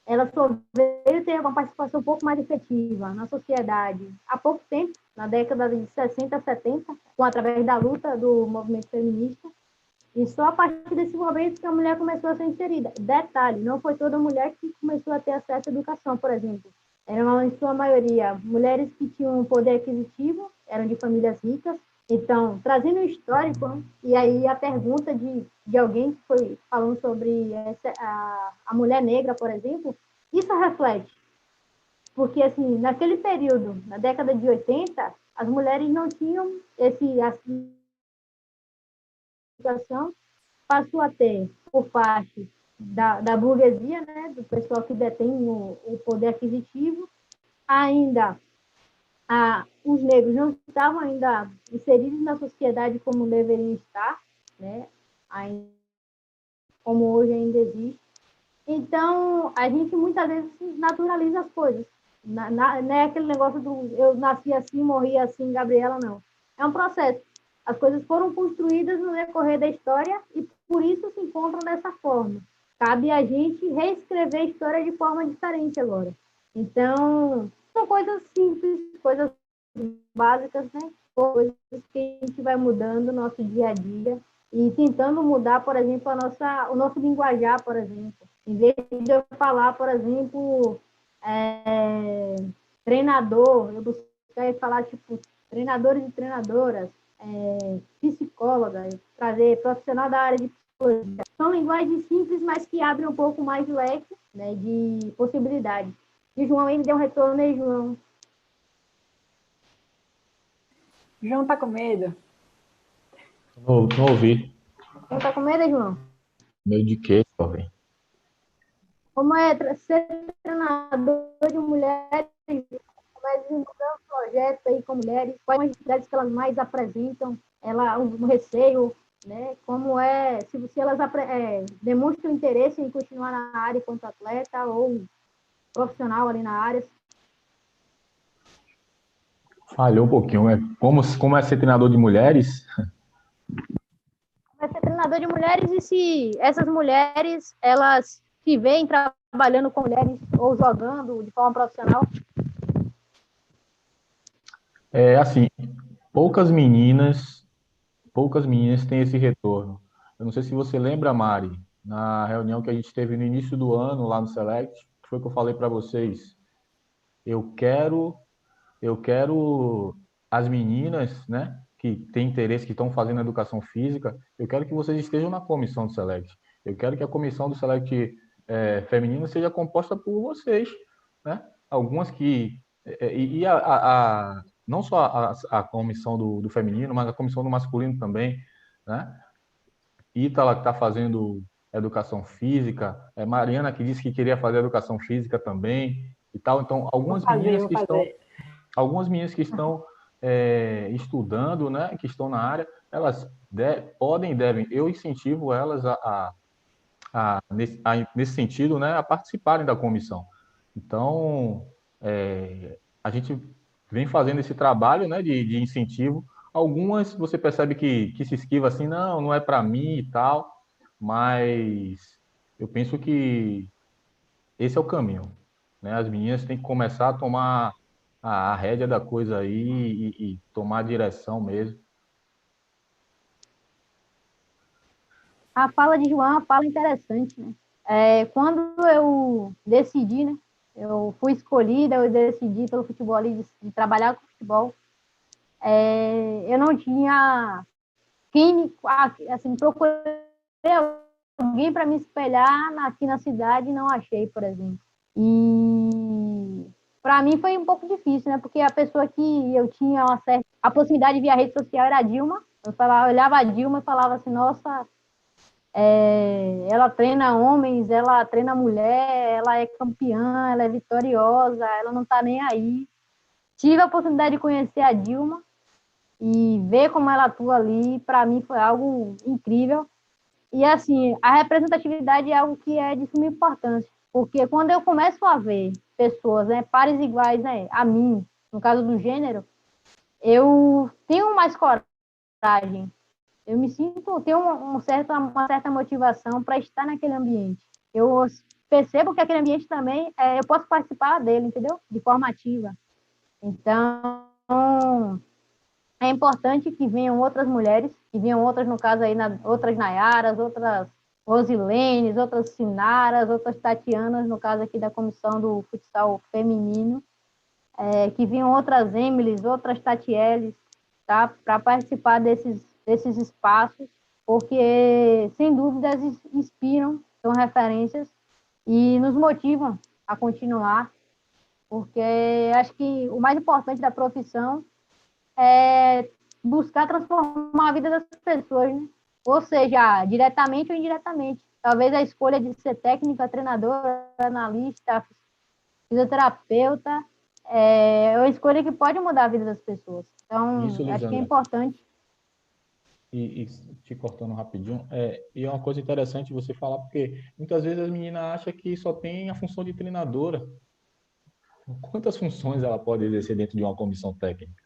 C: ela só veio ter uma participação um pouco mais efetiva na sociedade há pouco tempo, na década de 60, 70, através da luta do movimento feminista. E só a partir desse momento que a mulher começou a ser inserida. Detalhe, não foi toda mulher que começou a ter acesso à educação, por exemplo. Eram, em sua maioria, mulheres que tinham poder aquisitivo, eram de famílias ricas. Então, trazendo o histórico, e aí a pergunta de alguém que foi falando sobre a mulher negra, por exemplo, isso reflete. Porque, assim, naquele período, na década de 80, as mulheres não tinham situação, passou a ter, por parte da burguesia, né, do pessoal que detém o poder aquisitivo, ainda os negros não estavam ainda inseridos na sociedade como deveriam estar, né, ainda, como hoje ainda existe. Então, a gente muitas vezes naturaliza as coisas. Não é aquele negócio do eu nasci assim, morri assim, Gabriela, não. É um processo. As coisas foram construídas no decorrer da história e por isso se encontram dessa forma. Cabe a gente reescrever a história de forma diferente agora. Então, são coisas simples, coisas básicas, né? Coisas que a gente vai mudando no nosso dia a dia e tentando mudar, por exemplo, o nosso linguajar, por exemplo. Em vez de eu falar, por exemplo, treinador, eu buscar falar, tipo, treinadores e treinadoras, psicólogas, trazer profissional da área de psicologia. São linguagens simples, mas que abrem um pouco mais de leque, né, de possibilidades. E o João ainda deu um retorno, né, João?
B: João tá com medo.
A: Não ouvi.
C: João tá com medo, João?
A: Meio de quê, jovem?
C: Como é ser treinador de mulheres, como é desenvolver um projeto aí com mulheres, quais as dificuldades que elas mais apresentam, um receio, né? Como é, se elas demonstram interesse em continuar na área enquanto atleta ou profissional ali na área.
A: Falhou um pouquinho, né? Como é ser treinador de mulheres?
C: Vai ser treinador de mulheres e se essas mulheres, elas se veem trabalhando com mulheres ou jogando de forma profissional?
A: Assim, poucas meninas têm esse retorno. Eu não sei se você lembra, Mari, na reunião que a gente teve no início do ano lá no Select, que foi que eu falei para vocês. Eu quero as meninas, né, que têm interesse, que estão fazendo educação física, eu quero que vocês estejam na comissão do Select. Eu quero que a comissão do Select feminina seja composta por vocês, né? Algumas que não só a comissão do feminino, mas a comissão do masculino também, né? Ítala, que está fazendo educação física, Mariana, que disse que queria fazer educação física também, e tal. Então, algumas meninas que estão estudando, né, que estão na área, elas podem e devem, eu incentivo elas nesse sentido, né, a participarem da comissão. Então, a gente vem fazendo esse trabalho, né, de incentivo. Algumas você percebe que se esquiva assim, não é para mim e tal, mas eu penso que esse é o caminho, né? As meninas têm que começar a tomar a rédea da coisa aí e tomar a direção mesmo.
C: A fala de João é uma fala interessante, né? Quando eu decidi, né? Eu fui escolhida, eu decidi pelo futebol ali, de trabalhar com futebol. Eu não tinha quem, assim, procurei alguém para me espelhar aqui na cidade e não achei, por exemplo. E para mim foi um pouco difícil, né? Porque a pessoa que eu tinha uma certa... A proximidade via rede social era a Dilma. Eu olhava a Dilma e falava assim, nossa, ela treina homens, ela treina mulher, ela é campeã, ela é vitoriosa, ela não está nem aí. Tive a oportunidade de conhecer a Dilma e ver como ela atua ali, para mim foi algo incrível. E assim, a representatividade é algo que é de suma importância, porque quando eu começo a ver pessoas, né, pares iguais, né, a mim, no caso do gênero, eu tenho mais coragem. Eu me sinto, tenho uma certa motivação para estar naquele ambiente. Eu percebo que aquele ambiente também, eu posso participar dele, entendeu? De forma ativa. Então, é importante que venham outras mulheres, que venham outras, no caso aí, outras Nayaras, outras Rosilenes, outras Sinaras, outras Tatianas, no caso aqui da comissão do futsal feminino, que venham outras Emilys, outras Tatieles, tá? Para participar desses espaços, porque, sem dúvidas, inspiram, são referências e nos motivam a continuar, porque acho que o mais importante da profissão é buscar transformar a vida das pessoas, né? Ou seja, diretamente ou indiretamente. Talvez a escolha de ser técnica, treinadora, analista, fisioterapeuta, é uma escolha que pode mudar a vida das pessoas. Então,
A: Isso,
C: acho que é
A: Lisandra.
C: importante.
A: E te cortando rapidinho, e é uma coisa interessante você falar, porque muitas vezes as meninas acham que só tem a função de treinadora. Quantas funções ela pode exercer dentro de uma comissão técnica,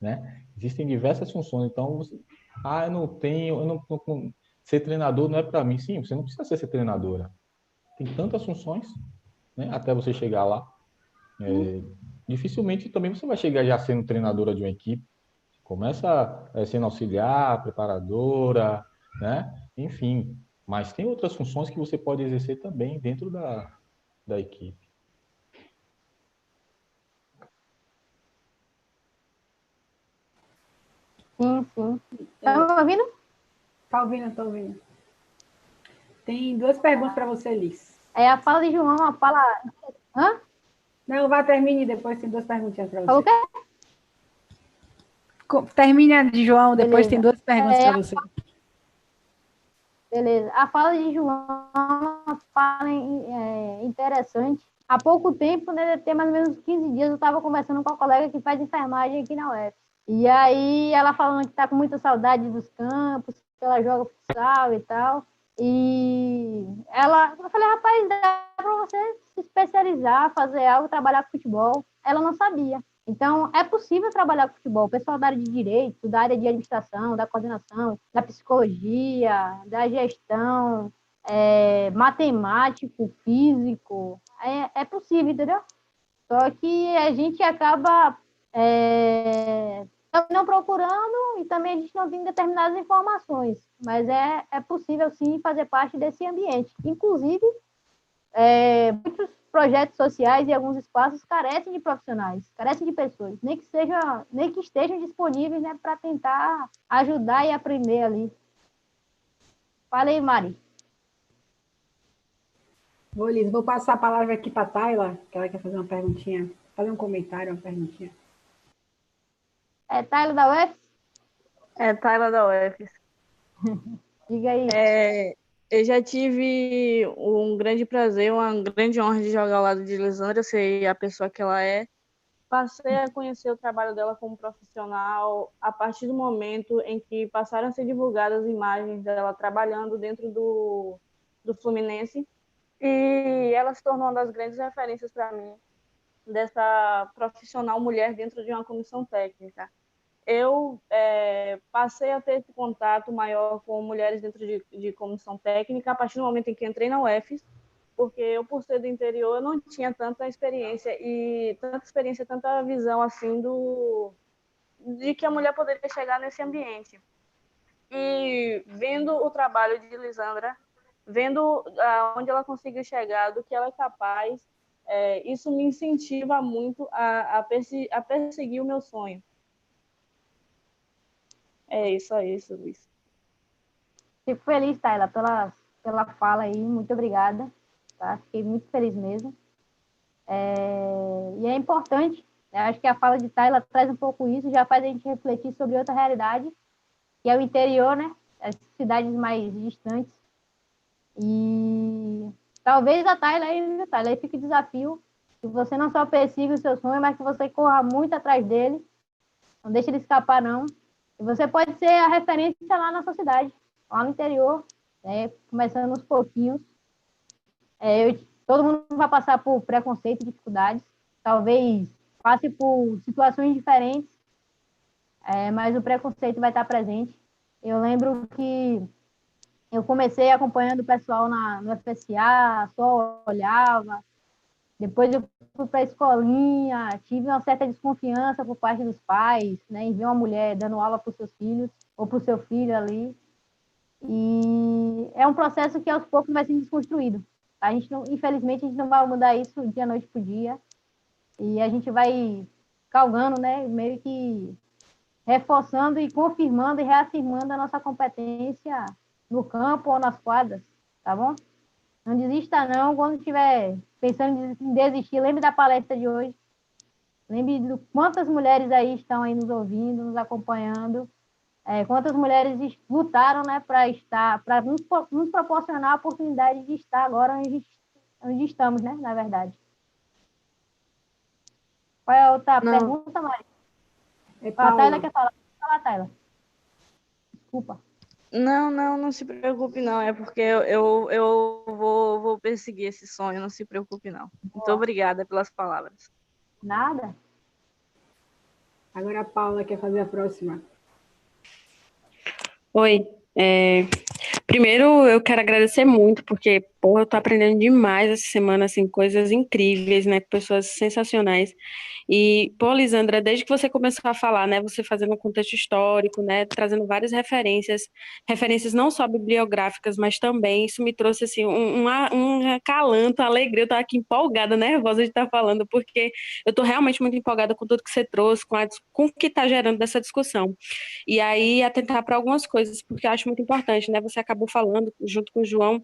A: né? Existem diversas funções, então, eu não tenho, ser treinador não é para mim. Sim, você não precisa ser treinadora. Tem tantas funções, né? Até você chegar lá. Dificilmente também você vai chegar já sendo treinadora de uma equipe. Começa sendo auxiliar, preparadora, né? Enfim, mas tem outras funções que você pode exercer também dentro da equipe.
C: Sim, sim. Tá me ouvindo?
B: Tá ouvindo, tô ouvindo. Tem duas perguntas para você, Liz.
C: A fala de João, a fala... Hã?
B: Não, vá, termine, depois tem duas perguntinhas para você.
C: Falou o quê?
B: Termina de João, depois
C: Beleza.
B: tem duas perguntas para você.
C: Beleza. A fala de João é uma fala interessante. Há pouco tempo, né, tem mais ou menos 15 dias, eu estava conversando com uma colega que faz enfermagem aqui na UF. E aí ela falando que está com muita saudade dos campos, que ela joga futsal e tal. E eu falei, rapaz, dá para você se especializar, fazer algo, trabalhar com futebol. Ela não sabia. Então, é possível trabalhar com futebol. O pessoal da área de direito, da área de administração, da coordenação, da psicologia, da gestão, matemático, físico, é possível, entendeu? Só que a gente acaba não procurando e também a gente não tem determinadas informações. Mas é possível, sim, fazer parte desse ambiente. Inclusive, muitos projetos sociais e alguns espaços carecem de profissionais, carecem de pessoas, nem que estejam disponíveis, né, para tentar ajudar e aprender ali. Fala aí, Mari.
B: Vou passar a palavra aqui para a Tayla, que ela quer fazer uma perguntinha, fazer um comentário, uma perguntinha.
C: Tayla da UF?
D: Tayla da UF.
C: Diga aí.
I: Eu já tive um grande prazer, uma grande honra de jogar ao lado de Lisandra, ser a pessoa que ela é. Passei a conhecer o trabalho dela como profissional a partir do momento em que passaram a ser divulgadas imagens dela trabalhando dentro do Fluminense, e ela se tornou uma das grandes referências para mim, dessa profissional mulher dentro de uma comissão técnica. Eu passei a ter esse contato maior com mulheres dentro de comissão técnica a partir do momento em que entrei na UFES, porque eu, por ser do interior, não tinha tanta experiência, tanta visão assim de que a mulher poderia chegar nesse ambiente. E vendo o trabalho de Lisandra, vendo onde ela conseguiu chegar, do que ela é capaz, isso me incentiva muito a perseguir o meu sonho. É isso, Luiz.
C: Fico feliz, Tayla, pela fala aí. Muito obrigada. Tá? Fiquei muito feliz mesmo. E é importante, né? Acho que a fala de Tayla traz um pouco isso, já faz a gente refletir sobre outra realidade, que é o interior, né? As cidades mais distantes. E talvez a Tayla aí fique o desafio que você não só persiga o seu sonho, mas que você corra muito atrás dele. Não deixe ele escapar, não. E você pode ser a referência lá na sua cidade, lá no interior, né? Começando aos pouquinhos. Todo mundo vai passar por preconceito, dificuldades. Talvez passe por situações diferentes, mas o preconceito vai estar presente. Eu lembro que eu comecei acompanhando o pessoal no FSA, só olhava. Depois eu fui para a escolinha, tive uma certa desconfiança por parte dos pais, né, em ver uma mulher dando aula para os seus filhos, ou para o seu filho ali. E é um processo que aos poucos vai sendo desconstruído. Infelizmente, a gente não vai mudar isso dia, noite por dia. E a gente vai calgando, né, meio que reforçando e confirmando e reafirmando a nossa competência no campo ou nas quadras, tá bom? Não desista não, quando estiver pensando em desistir, lembre da palestra de hoje, lembre de quantas mulheres aí estão aí nos ouvindo, nos acompanhando, quantas mulheres lutaram, né, para nos proporcionar a oportunidade de estar agora onde estamos, né, na verdade. Qual é a outra pergunta, Mari? A Tayla quer falar? Fala, Tayla. Desculpa.
I: Não se preocupe, não. É porque eu vou perseguir esse sonho, não se preocupe, não. Muito obrigada pelas palavras.
C: Nada.
B: Agora a Paula quer fazer a próxima.
J: Oi. Primeiro, eu quero agradecer muito, porque, eu tô aprendendo demais essa semana, assim, coisas incríveis, né, com pessoas sensacionais. E, Lisandra, desde que você começou a falar, né, você fazendo um contexto histórico, né, trazendo várias referências não só bibliográficas, mas também isso me trouxe, assim, um acalanto, uma alegria. Eu tô aqui empolgada, nervosa de estar falando, porque eu tô realmente muito empolgada com tudo que você trouxe, com o que tá gerando dessa discussão. E aí, atentar para algumas coisas, porque eu acho muito importante, né, você acabou falando, junto com o João,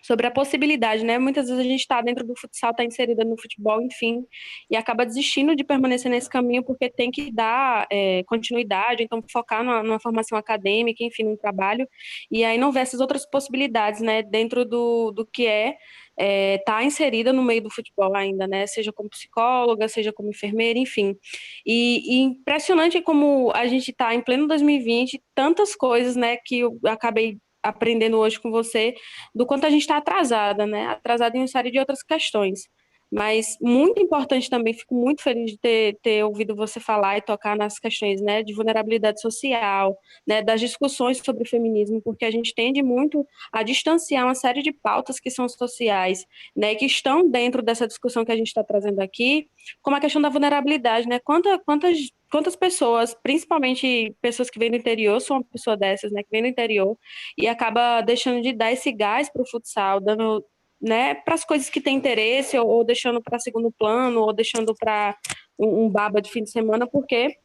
J: sobre a possibilidade, né? Muitas vezes a gente está dentro do futsal, está inserida no futebol, enfim, e acaba desistindo de permanecer nesse caminho porque tem que dar continuidade, então focar numa formação acadêmica, enfim, num trabalho, e aí não vê essas outras possibilidades, né? Dentro do que tá inserida no meio do futebol ainda, né? Seja como psicóloga, seja como enfermeira, enfim. E impressionante como a gente está em pleno 2020, tantas coisas, né? Que eu acabei aprendendo hoje com você, do quanto a gente está atrasada, né? Atrasada em uma série de outras questões. Mas muito importante também, fico muito feliz de ter ouvido você falar e tocar nas questões, né, de vulnerabilidade social, né, das discussões sobre o feminismo, porque a gente tende muito a distanciar uma série de pautas que são sociais, né, que estão dentro dessa discussão que a gente está trazendo aqui, como a questão da vulnerabilidade, né? Quantas pessoas, principalmente pessoas que vêm do interior, sou uma pessoa dessas, né, que vem do interior e acaba deixando de dar esse gás para o futsal, dando, né, para as coisas que têm interesse, ou deixando para segundo plano, ou deixando para um baba de fim de semana, porque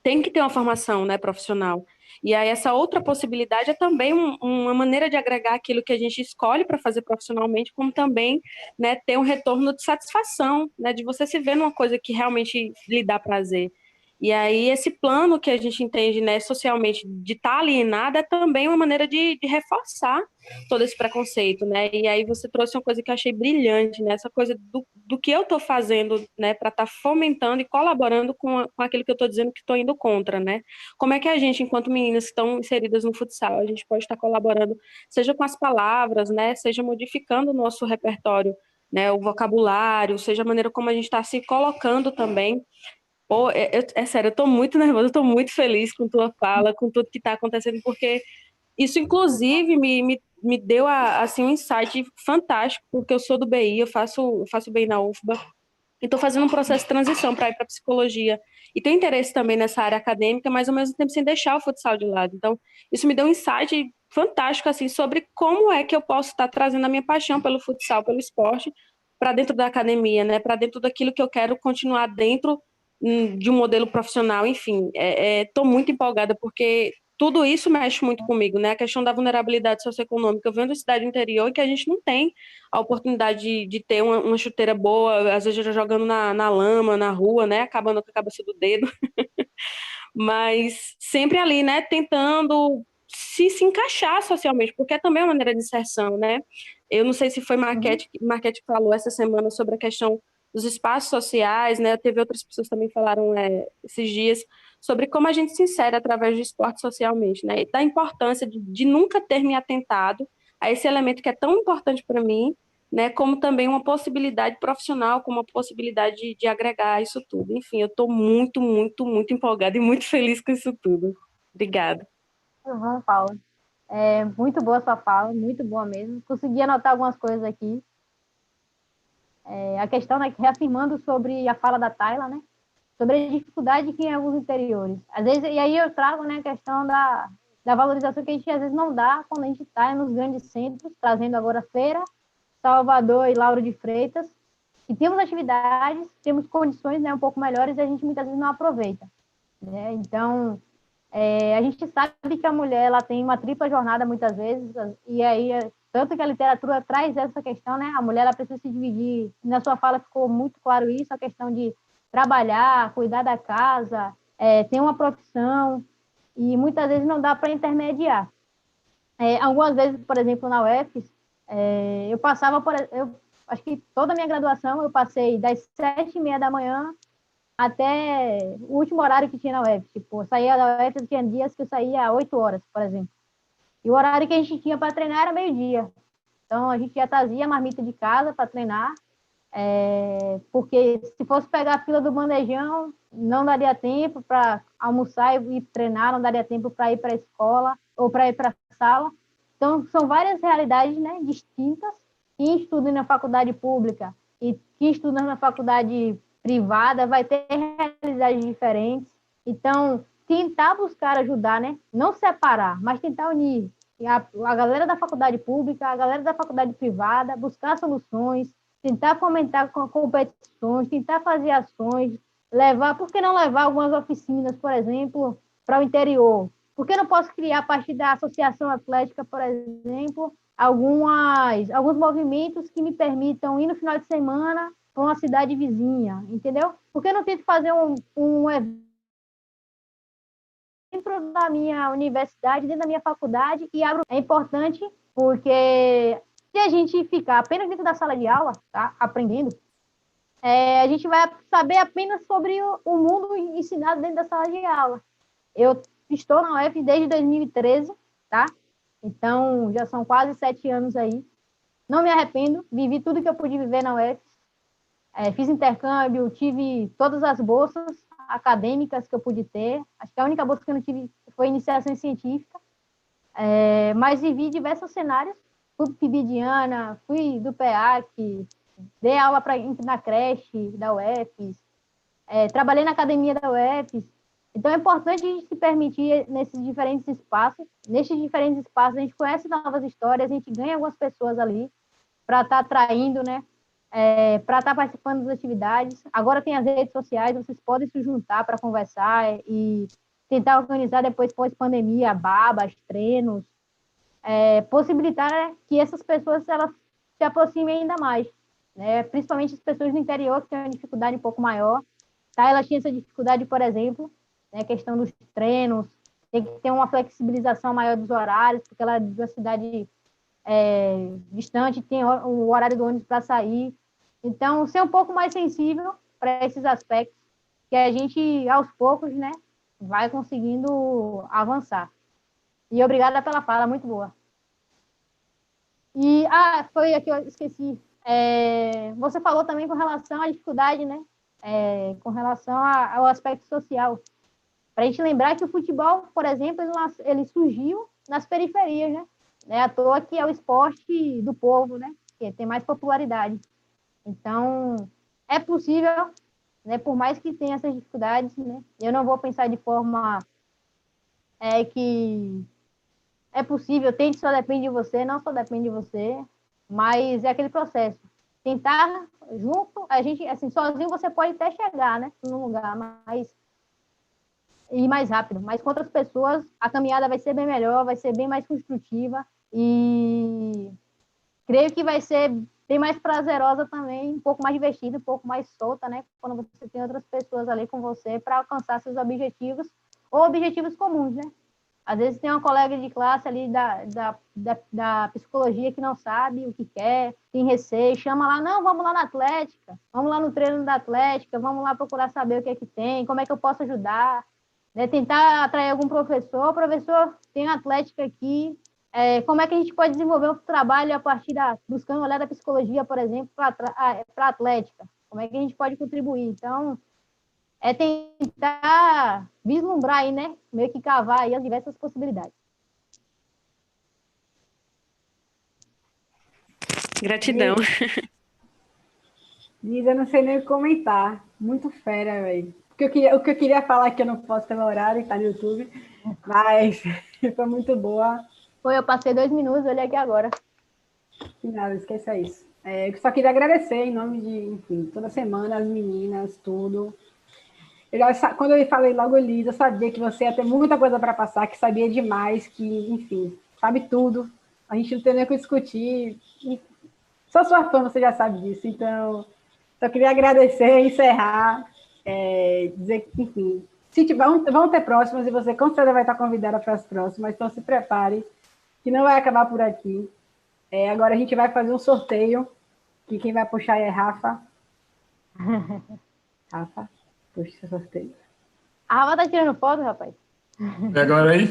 J: tem que ter uma formação, né, profissional. E aí essa outra possibilidade é também uma maneira de agregar aquilo que a gente escolhe para fazer profissionalmente, como também, né, ter um retorno de satisfação, né, de você se ver numa coisa que realmente lhe dá prazer. E aí esse plano que a gente entende, né, socialmente, de estar alienada é também uma maneira de reforçar todo esse preconceito, né? E aí você trouxe uma coisa que eu achei brilhante, né? Essa coisa do que eu estou fazendo, né, para estar fomentando e colaborando com aquilo que eu estou dizendo que estou indo contra, né? Como é que a gente, enquanto meninas que estão inseridas no futsal, a gente pode estar colaborando, seja com as palavras, né, seja modificando o nosso repertório, né, o vocabulário, seja a maneira como a gente está se colocando também. Sério, eu tô muito nervosa, eu tô muito feliz com tua fala, com tudo que tá acontecendo, porque isso, inclusive, me deu assim, um insight fantástico, porque eu sou do BI, eu faço BI na UFBA, e tô fazendo um processo de transição para ir para psicologia. e ter interesse também nessa área acadêmica, mas ao mesmo tempo sem deixar o futsal de lado. Então, isso me deu um insight fantástico assim sobre como é que eu posso estar trazendo a minha paixão pelo futsal, pelo esporte, para dentro da academia, né? Para dentro daquilo que eu quero continuar dentro de um modelo profissional, enfim. Estou muito empolgada porque tudo isso mexe muito comigo, né? A questão da vulnerabilidade socioeconômica. Eu venho da cidade interior e que a gente não tem a oportunidade de ter uma chuteira boa, às vezes jogando na lama, na rua, né? Acabando com a cabeça do dedo. Mas sempre ali, né? Tentando se encaixar socialmente, porque é também uma maneira de inserção, né? Eu não sei se foi Marquete que falou essa semana sobre a questão dos espaços sociais, né? Teve outras pessoas também que falaram esses dias sobre como a gente se insere através do esporte socialmente, né? E da importância de nunca ter me atentado a esse elemento que é tão importante para mim, né? Como também uma possibilidade profissional, como uma possibilidade de agregar isso tudo. Enfim, eu estou muito, muito, muito empolgada e muito feliz com isso tudo. Obrigada.
C: Muito bom, Paula. Muito boa a sua fala, muito boa mesmo. Consegui anotar algumas coisas aqui. A questão, né, reafirmando sobre a fala da Tayla, né, sobre a dificuldade que em alguns interiores. Às vezes, e aí eu trago, né, a questão da valorização que a gente às vezes não dá quando a gente está nos grandes centros, trazendo agora Feira, Salvador e Lauro de Freitas, e temos atividades, temos condições, né, um pouco melhores e a gente muitas vezes não aproveita, né? Então, a gente sabe que a mulher ela tem uma tripla jornada muitas vezes, e aí tanto que a literatura traz essa questão, né? A mulher ela precisa se dividir. Na sua fala ficou muito claro isso, a questão de trabalhar, cuidar da casa, ter uma profissão, e muitas vezes não dá para intermediar. Algumas vezes, por exemplo, na UFES, eu passava acho que toda a minha graduação eu passei das 7h30 da manhã até o último horário que tinha na UFES. Tipo, eu saía da UFES, tinha dias que eu saía às 8 horas, por exemplo. E o horário que a gente tinha para treinar era meio-dia. Então, a gente já trazia a marmita de casa para treinar, porque se fosse pegar a fila do bandejão, não daria tempo para almoçar e treinar, não daria tempo para ir para a escola ou para ir para a sala. Então, são várias realidades, né, distintas. Quem estuda na faculdade pública e quem estuda na faculdade privada vai ter realidades diferentes. Então, tentar buscar ajudar, né? Não separar, mas tentar unir a galera da faculdade pública, a galera da faculdade privada, buscar soluções, tentar fomentar competições, tentar fazer ações, por que não levar algumas oficinas, por exemplo, para o interior? Por que não posso criar, a partir da associação atlética, por exemplo, alguns movimentos que me permitam ir no final de semana para uma cidade vizinha, entendeu? Por que não tento fazer um evento dentro da minha universidade, dentro da minha faculdade, e é importante porque se a gente ficar apenas dentro da sala de aula, tá, aprendendo, a gente vai saber apenas sobre o mundo ensinado dentro da sala de aula. Eu estou na UF desde 2013, tá? Então, já são quase 7 anos aí. Não me arrependo, vivi tudo que eu pude viver na UF. Fiz intercâmbio, tive todas as bolsas acadêmicas que eu pude ter. Acho que a única bolsa que eu não tive foi iniciação científica. Mas vivi diversos cenários. Fui PIBidiana, fui do PEAC, dei aula na creche da UFES, trabalhei na academia da UFES. Então, é importante a gente se permitir nesses diferentes espaços. Nesses diferentes espaços, a gente conhece novas histórias, a gente ganha algumas pessoas ali para estar atraindo, né? Para estar participando das atividades. Agora tem as redes sociais, vocês podem se juntar para conversar e tentar organizar depois, pós-pandemia, babas, treinos, possibilitar, né, que essas pessoas elas se aproximem ainda mais, né? Principalmente as pessoas do interior que têm uma dificuldade um pouco maior. Tá? Ela tinha essa dificuldade, por exemplo, né, questão dos treinos, tem que ter uma flexibilização maior dos horários, porque ela é de uma cidade distante, tem o horário do ônibus para sair. Então, ser um pouco mais sensível para esses aspectos, que a gente, aos poucos, né, vai conseguindo avançar. E obrigada pela fala, muito boa. E, foi aqui, eu esqueci. Você falou também com relação à dificuldade, né, com relação ao aspecto social. Para a gente lembrar que o futebol, por exemplo, ele surgiu nas periferias, né? Não é à toa que é o esporte do povo, né? Que tem mais popularidade. Então, é possível né? Por mais que tenha essas dificuldades, né? Eu não vou pensar de forma que é possível, tente, só depende de você, não só depende de você, mas é aquele processo. Tentar junto, a gente, assim, sozinho você pode até chegar, né, num lugar, mas ir mais rápido. Mas com outras pessoas, a caminhada vai ser bem melhor, vai ser bem mais construtiva e creio que vai ser bem mais prazerosa também, um pouco mais divertida, um pouco mais solta, né, quando você tem outras pessoas ali com você para alcançar seus objetivos ou objetivos comuns, né? Às vezes tem uma colega de classe ali da psicologia que não sabe o que quer, tem receio, chama lá, não, vamos lá na Atlética, vamos lá no treino da Atlética, vamos lá procurar saber o que é que tem, como é que eu posso ajudar, né? Tentar atrair algum professor, tem Atlética aqui, como é que a gente pode desenvolver um trabalho a partir buscando olhar da psicologia, por exemplo, para a Atlética, como é que a gente pode contribuir, então é tentar vislumbrar aí, né? Meio que cavar aí as diversas possibilidades.
J: Gratidão.
B: Liz, eu não sei nem o que comentar. Muito fera, velho. O que eu queria falar que eu não posso ter no horário, tá no YouTube, mas foi muito boa.
C: Eu passei 2 minutos, olha aqui agora.
B: Que nada, esqueça isso. Eu só queria agradecer em nome de, enfim, toda semana, as meninas, tudo. Quando eu falei logo, Liz, eu sabia que você ia ter muita coisa para passar, que sabia demais, que, enfim, sabe tudo. A gente não tem nem o que discutir. Sou sua fã, você já sabe disso. Então, só queria agradecer, encerrar, dizer que, enfim, vão ter próximas e você com certeza vai estar convidada para as próximas, então se prepare, que não vai acabar por aqui. Agora a gente vai fazer um sorteio, que quem vai puxar é Rafa. Rafa. Puxa esse sorteio.
C: A Rafa tá tirando foto, rapaz.
E: E agora aí?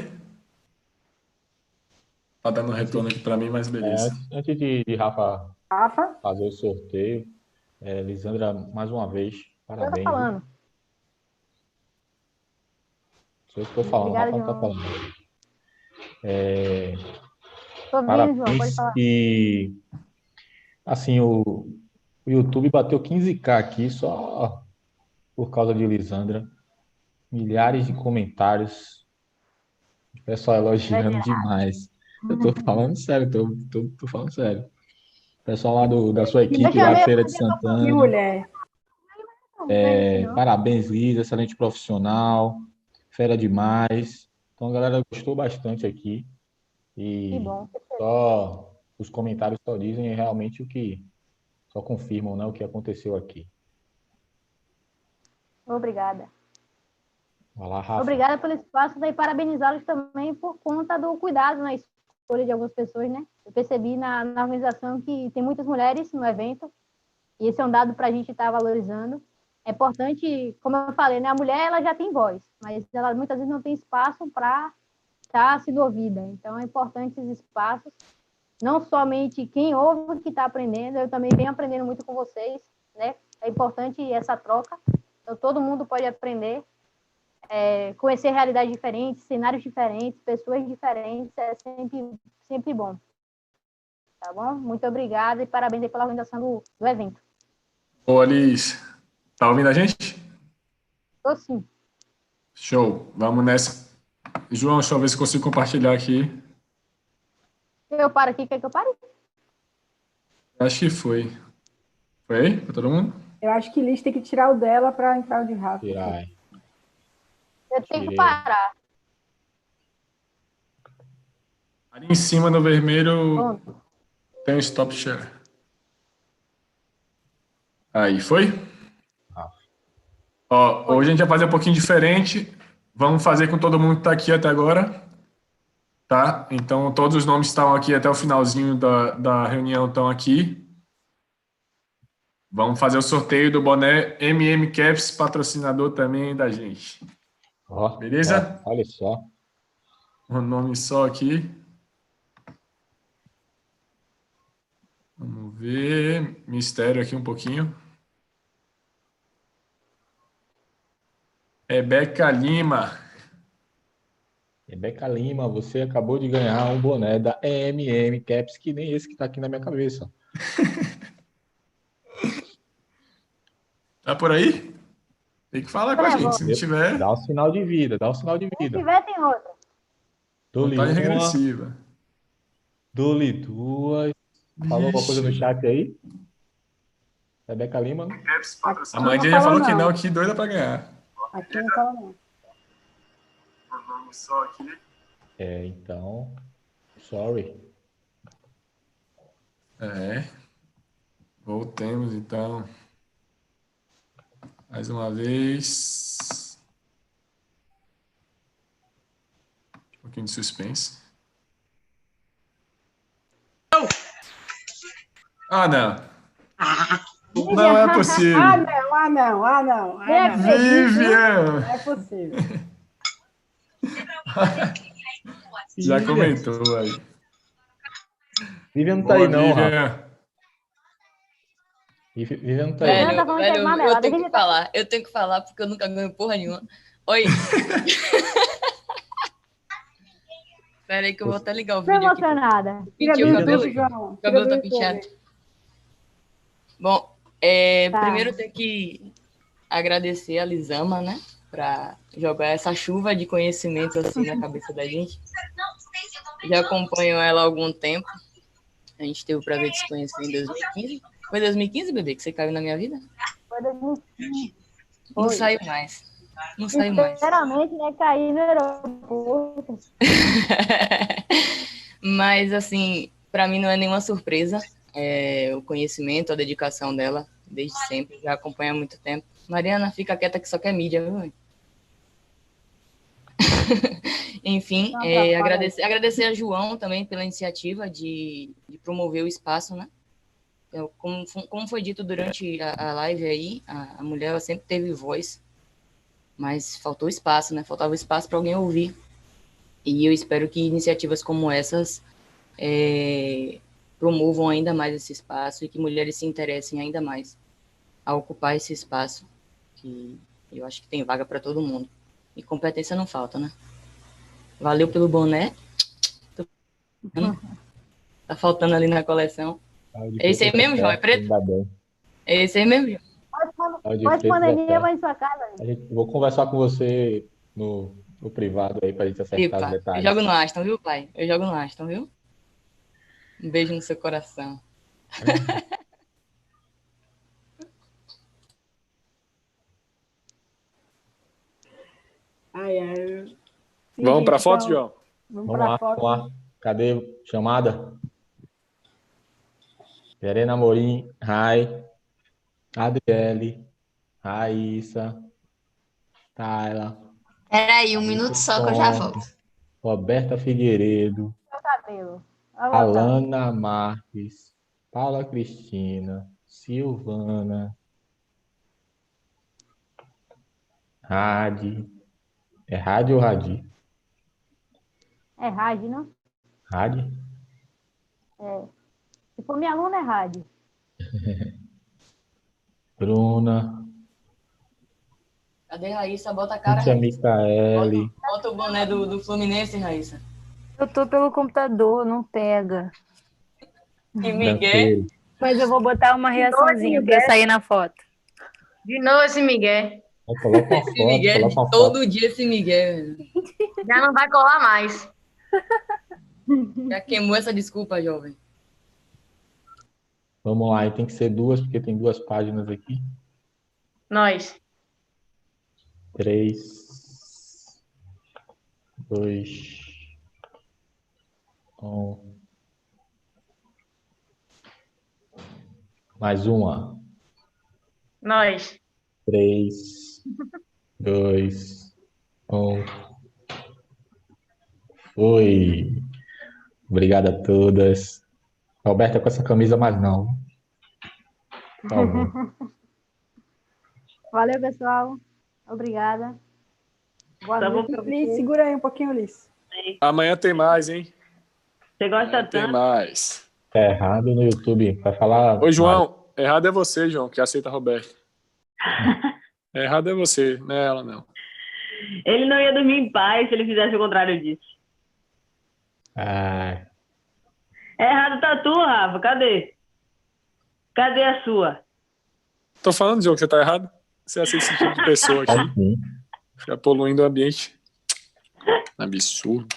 E: Tá dando retorno aqui para mim, mas beleza.
A: Antes de Rafa
B: Rafa
A: fazer o sorteio, Lisandra, mais uma vez, parabéns.
C: Eu tô falando.
A: Sou eu que estou falando,
C: Obrigada,
A: Rafa não está
C: João.
A: falando.
C: Tô ouvindo,
A: Parabéns.
C: João, pode falar.
A: E, assim, o YouTube bateu 15K aqui só por causa de Lisandra. Milhares de comentários. O pessoal elogiando demais. Eu tô falando sério, tô falando sério. O pessoal lá da sua equipe, lá de Feira de
B: Que
A: Santana.
B: mulher.
A: Parabéns, Liz, excelente profissional, fera demais. Então, a galera gostou bastante aqui. E
C: Que bom.
A: só os comentários só dizem realmente o que, só confirmam, né, o que aconteceu aqui.
C: Obrigada.
A: Vai lá, Rafa.
C: Obrigada pelo espaço e parabenizá-los também por conta do cuidado na escolha de algumas pessoas, né? Eu percebi na organização que tem muitas mulheres no evento e esse é um dado para a gente estar valorizando. É importante, como eu falei, né? A mulher ela já tem voz, mas ela muitas vezes não tem espaço para estar sendo ouvida. Então, é importante esses espaços. Não somente quem ouve que está aprendendo, eu também venho aprendendo muito com vocês, né? É importante essa troca. Então, todo mundo pode aprender, conhecer realidades diferentes, cenários diferentes, pessoas diferentes, é sempre bom. Tá bom? Muito obrigada e parabéns aí pela organização do evento.
E: Ô, Alice, tá ouvindo a gente?
C: Tô sim.
E: Show, vamos nessa. João, deixa eu ver se consigo compartilhar aqui.
C: Eu paro aqui, quer que eu pare?
E: Acho que foi. Foi aí? Pra todo mundo?
B: Eu acho que Liz tem que tirar o dela para entrar o de Rafa.
A: Tirar.
C: Eu tenho que parar.
E: Ali em cima no vermelho
C: Pronto.
E: tem um stop share. Aí, foi? Ó, hoje a gente vai fazer um pouquinho diferente. Vamos fazer com todo mundo que está aqui até agora. Tá? Então, todos os nomes estão aqui até o finalzinho da reunião, estão aqui. Vamos fazer o sorteio do boné MM Caps, patrocinador também da gente.
A: Ó,
E: beleza?
A: Olha só.
E: Um nome só aqui. Vamos ver. Mistério aqui um pouquinho. Rebeca Lima.
A: Rebeca Lima, você acabou de ganhar um boné da EMM Caps, que nem esse que está aqui na minha cabeça.
E: Tá por aí? Tem que falar com a gente. Se não tiver,
A: Dá um sinal de vida, dá um sinal de
C: Se
A: vida.
C: tiver, tem outra.
A: Dou-lhe
E: contagem
A: uma,
E: regressiva.
A: dou-lhe duas. Falou alguma coisa no
E: Vixe.
A: chat aí? Rebeca Lima?
E: A Mandinha já falou que não, que doida pra ganhar.
B: Aqui não fala não.
E: Vamos só aqui.
A: Então, sorry.
E: Voltemos, então. Mais uma vez. Um pouquinho de suspense. Ah, não. Não é possível.
B: Ah, não.
E: Vivian!
B: Não é possível.
E: Já comentou aí.
A: Vivian não tá aí, não, Rafa.
E: Vivian.
A: Vivian não tá aí.
C: Não, tá falando que é
K: Velho,
C: amarela.
K: eu tenho que falar, porque eu nunca ganho porra nenhuma. Oi. Espera aí que eu vou até ligar o
C: Tô
K: vídeo aqui.
C: emocionada.
K: Pintinho, o cabelo,
B: João.
K: o cabelo tá pinchado. Bom,
C: Tá.
K: primeiro eu tenho que agradecer a Lisama, né? Pra jogar essa chuva de conhecimento assim na cabeça da gente. Já acompanho ela há algum tempo. A gente teve o prazer de se conhecer em 2015. Foi 2015, bebê, que você caiu na minha vida?
C: Foi 2015.
K: Não saiu mais. Não saiu mais.
C: Sinceramente, né? Caí no aeroporto.
K: Mas, assim, para mim não é nenhuma surpresa o conhecimento, a dedicação dela, desde sempre, já acompanha há muito tempo. Mariana, fica quieta que só quer mídia, viu, mãe? Enfim, agradecer a João também pela iniciativa de promover o espaço, né? Como foi dito durante a live aí, a mulher ela sempre teve voz, mas faltou espaço, né? Faltava espaço para alguém ouvir. E eu espero que iniciativas como essas promovam ainda mais esse espaço e que mulheres se interessem ainda mais a ocupar esse espaço, que eu acho que tem vaga para todo mundo. E competência não falta, né? Valeu pelo boné. Tá faltando ali na coleção. É esse aí mesmo, João? É preto? É esse aí mesmo, João?
C: Pode pandemia, vai em sua casa.
A: Vou conversar com você no privado aí pra gente acertar os detalhes.
K: Eu jogo no Aston, viu, pai? Eu jogo no Aston, viu? Um beijo no seu coração.
B: Ai.
E: Vamos pra foto, João?
B: Vamos pra foto.
A: Vamos lá. Cadê chamada? Verena Amorim, Rai, Adriele, Raíssa, Tayla.
L: Peraí, um minuto só que eu já volto.
A: Roberta Figueiredo,
C: Meu cabelo.
A: Alana Marques, Paula Cristina, Silvana, Radi. É Radi ou Radi?
C: É Radi, não?
A: Radi?
C: Se for minha aluna, é Radi.
A: Bruna.
K: Cadê Raíssa? Bota a cara,
A: Cíntia
K: Raíssa.
A: Micaele.
K: Bota o boné do Fluminense, Raíssa.
D: Eu tô pelo computador, não pega.
K: E Miguel.
D: Mas eu vou botar uma reaçãozinha pra sair na foto.
H: De novo esse Miguel.
A: Coloca uma foto,
K: Esse Miguel,
A: coloca uma
K: todo
A: foto.
K: dia esse Miguel.
H: Já não vai colar mais.
K: Já queimou essa desculpa, jovem.
A: Vamos lá, e tem que ser duas, porque tem duas páginas aqui.
H: Nós.
A: 3, 2, 1. Mais uma.
H: Nós.
A: 3, 2, 1. Foi. Obrigado a todas. Roberta com essa camisa, mas não. Por favor.
C: Valeu, pessoal. Obrigada. Boa noite pra
B: Liz,
C: vocês.
B: segura aí um pouquinho, Liz.
E: Amanhã tem mais, hein?
I: Você gosta
E: Tem
I: tanto?
E: mais.
A: Tá errado no YouTube. Vai falar.
E: Ô, João, errado é você, João, que aceita a Roberta. Errado é você, não é ela, não.
I: Ele não ia dormir em paz se ele fizesse o contrário disso.
A: Ah,
I: Errado tá tu, Rafa. Cadê? Cadê a sua?
E: Tô falando, João, que você tá errado? ser esse tipo de pessoa aqui. Ficar poluindo o ambiente. Absurdo.